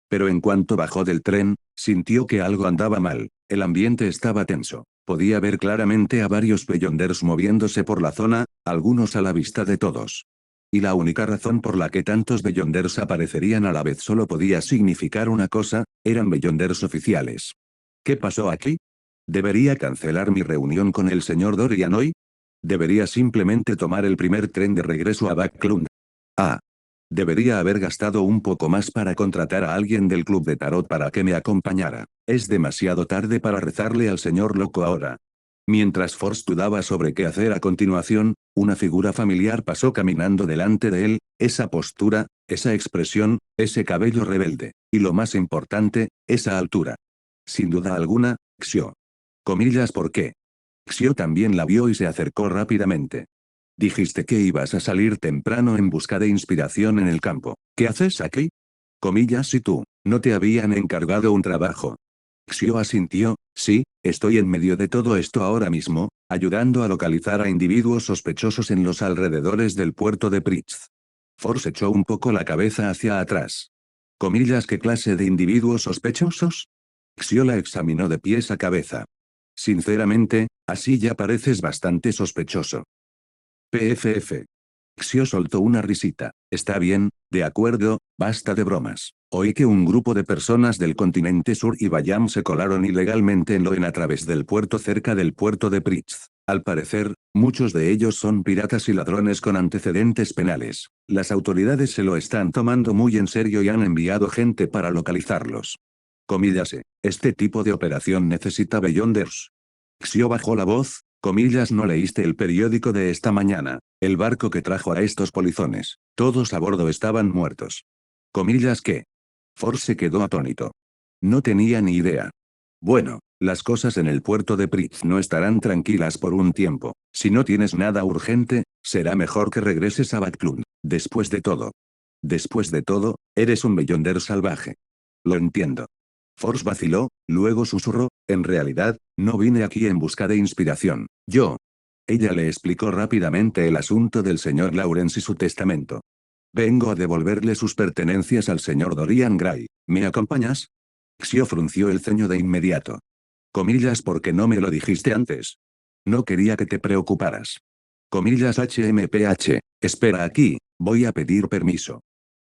[SPEAKER 2] Pero en cuanto bajó del tren, sintió que algo andaba mal, el ambiente estaba tenso. Podía ver claramente a varios beyonders moviéndose por la zona, algunos a la vista de todos. Y la única razón por la que tantos beyonders aparecerían a la vez solo podía significar una cosa, eran beyonders oficiales. ¿Qué pasó aquí? ¿Debería cancelar mi reunión con el señor Dorian hoy? ¿Debería simplemente tomar el primer tren de regreso a Backlund? Ah. Debería haber gastado un poco más para contratar a alguien del club de tarot para que me acompañara. Es demasiado tarde para rezarle al señor loco ahora. Mientras Force dudaba sobre qué hacer a continuación, una figura familiar pasó caminando delante de él, esa postura, esa expresión, ese cabello rebelde, y lo más importante, esa altura. Sin duda alguna, Xio. Comillas, ¿por qué? Xio también la vio y se acercó rápidamente. Dijiste que ibas a salir temprano en busca de inspiración en el campo. ¿Qué haces aquí? Comillas, y tú, ¿no te habían encargado un trabajo? Xio asintió, sí, estoy en medio de todo esto ahora mismo, ayudando a localizar a individuos sospechosos en los alrededores del puerto de Pritz. Force echó un poco la cabeza hacia atrás. Comillas, ¿qué clase de individuos sospechosos? Xio la examinó de pies a cabeza. Sinceramente, así ya pareces bastante sospechoso. PFF. Xio soltó una risita. Está bien, de acuerdo, basta de bromas. Oí que un grupo de personas del continente sur y Bayam se colaron ilegalmente en Loen a través del puerto cerca del puerto de Pritz. Al parecer, muchos de ellos son piratas y ladrones con antecedentes penales. Las autoridades se lo están tomando muy en serio y han enviado gente para localizarlos. Comillase, este tipo de operación necesita Beyonders. Xio bajó la voz, comillas, ¿no leíste el periódico de esta mañana? El barco que trajo a estos polizones, todos a bordo estaban muertos. Comillas, ¿qué? Force se quedó atónito. No tenía ni idea. Bueno, las cosas en el puerto de Pritz no estarán tranquilas por un tiempo. Si no tienes nada urgente, será mejor que regreses a Backlund. Después de todo. Después de todo, eres un beyonder salvaje. Lo entiendo. Force vaciló, luego susurró, en realidad, no vine aquí en busca de inspiración. Ella le explicó rápidamente el asunto del señor Lawrence y su testamento. Vengo a devolverle sus pertenencias al señor Dorian Gray. ¿Me acompañas? Xio frunció el ceño de inmediato. Comillas, ¿por qué no me lo dijiste antes? No quería que te preocuparas. Comillas, HMPH, espera aquí, voy a pedir permiso.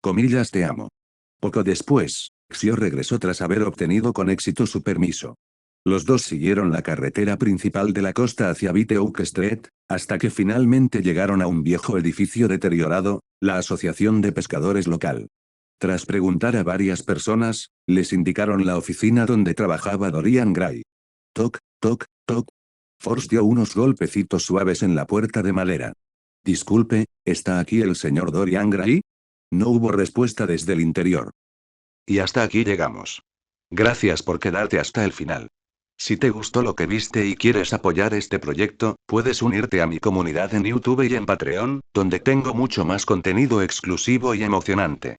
[SPEAKER 2] Comillas, te amo. Poco después, Xio regresó tras haber obtenido con éxito su permiso. Los dos siguieron la carretera principal de la costa hacia Biteouk Street, Hasta que finalmente llegaron a un viejo edificio deteriorado, la Asociación de Pescadores local. Tras preguntar a varias personas, les indicaron la oficina donde trabajaba Dorian Gray. Toc, toc, toc. Force dio unos golpecitos suaves en la puerta de madera. Disculpe, ¿está aquí el señor Dorian Gray? No hubo respuesta desde el interior.
[SPEAKER 1] Y hasta aquí llegamos. Gracias por quedarte hasta el final. Si te gustó lo que viste y quieres apoyar este proyecto, puedes unirte a mi comunidad en YouTube y en Patreon, donde tengo mucho más contenido exclusivo y emocionante.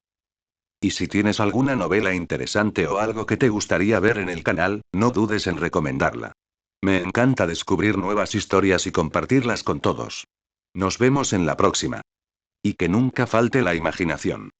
[SPEAKER 1] Y si tienes alguna novela interesante o algo que te gustaría ver en el canal, no dudes en recomendarla. Me encanta descubrir nuevas historias y compartirlas con todos. Nos vemos en la próxima. Y que nunca falte la imaginación.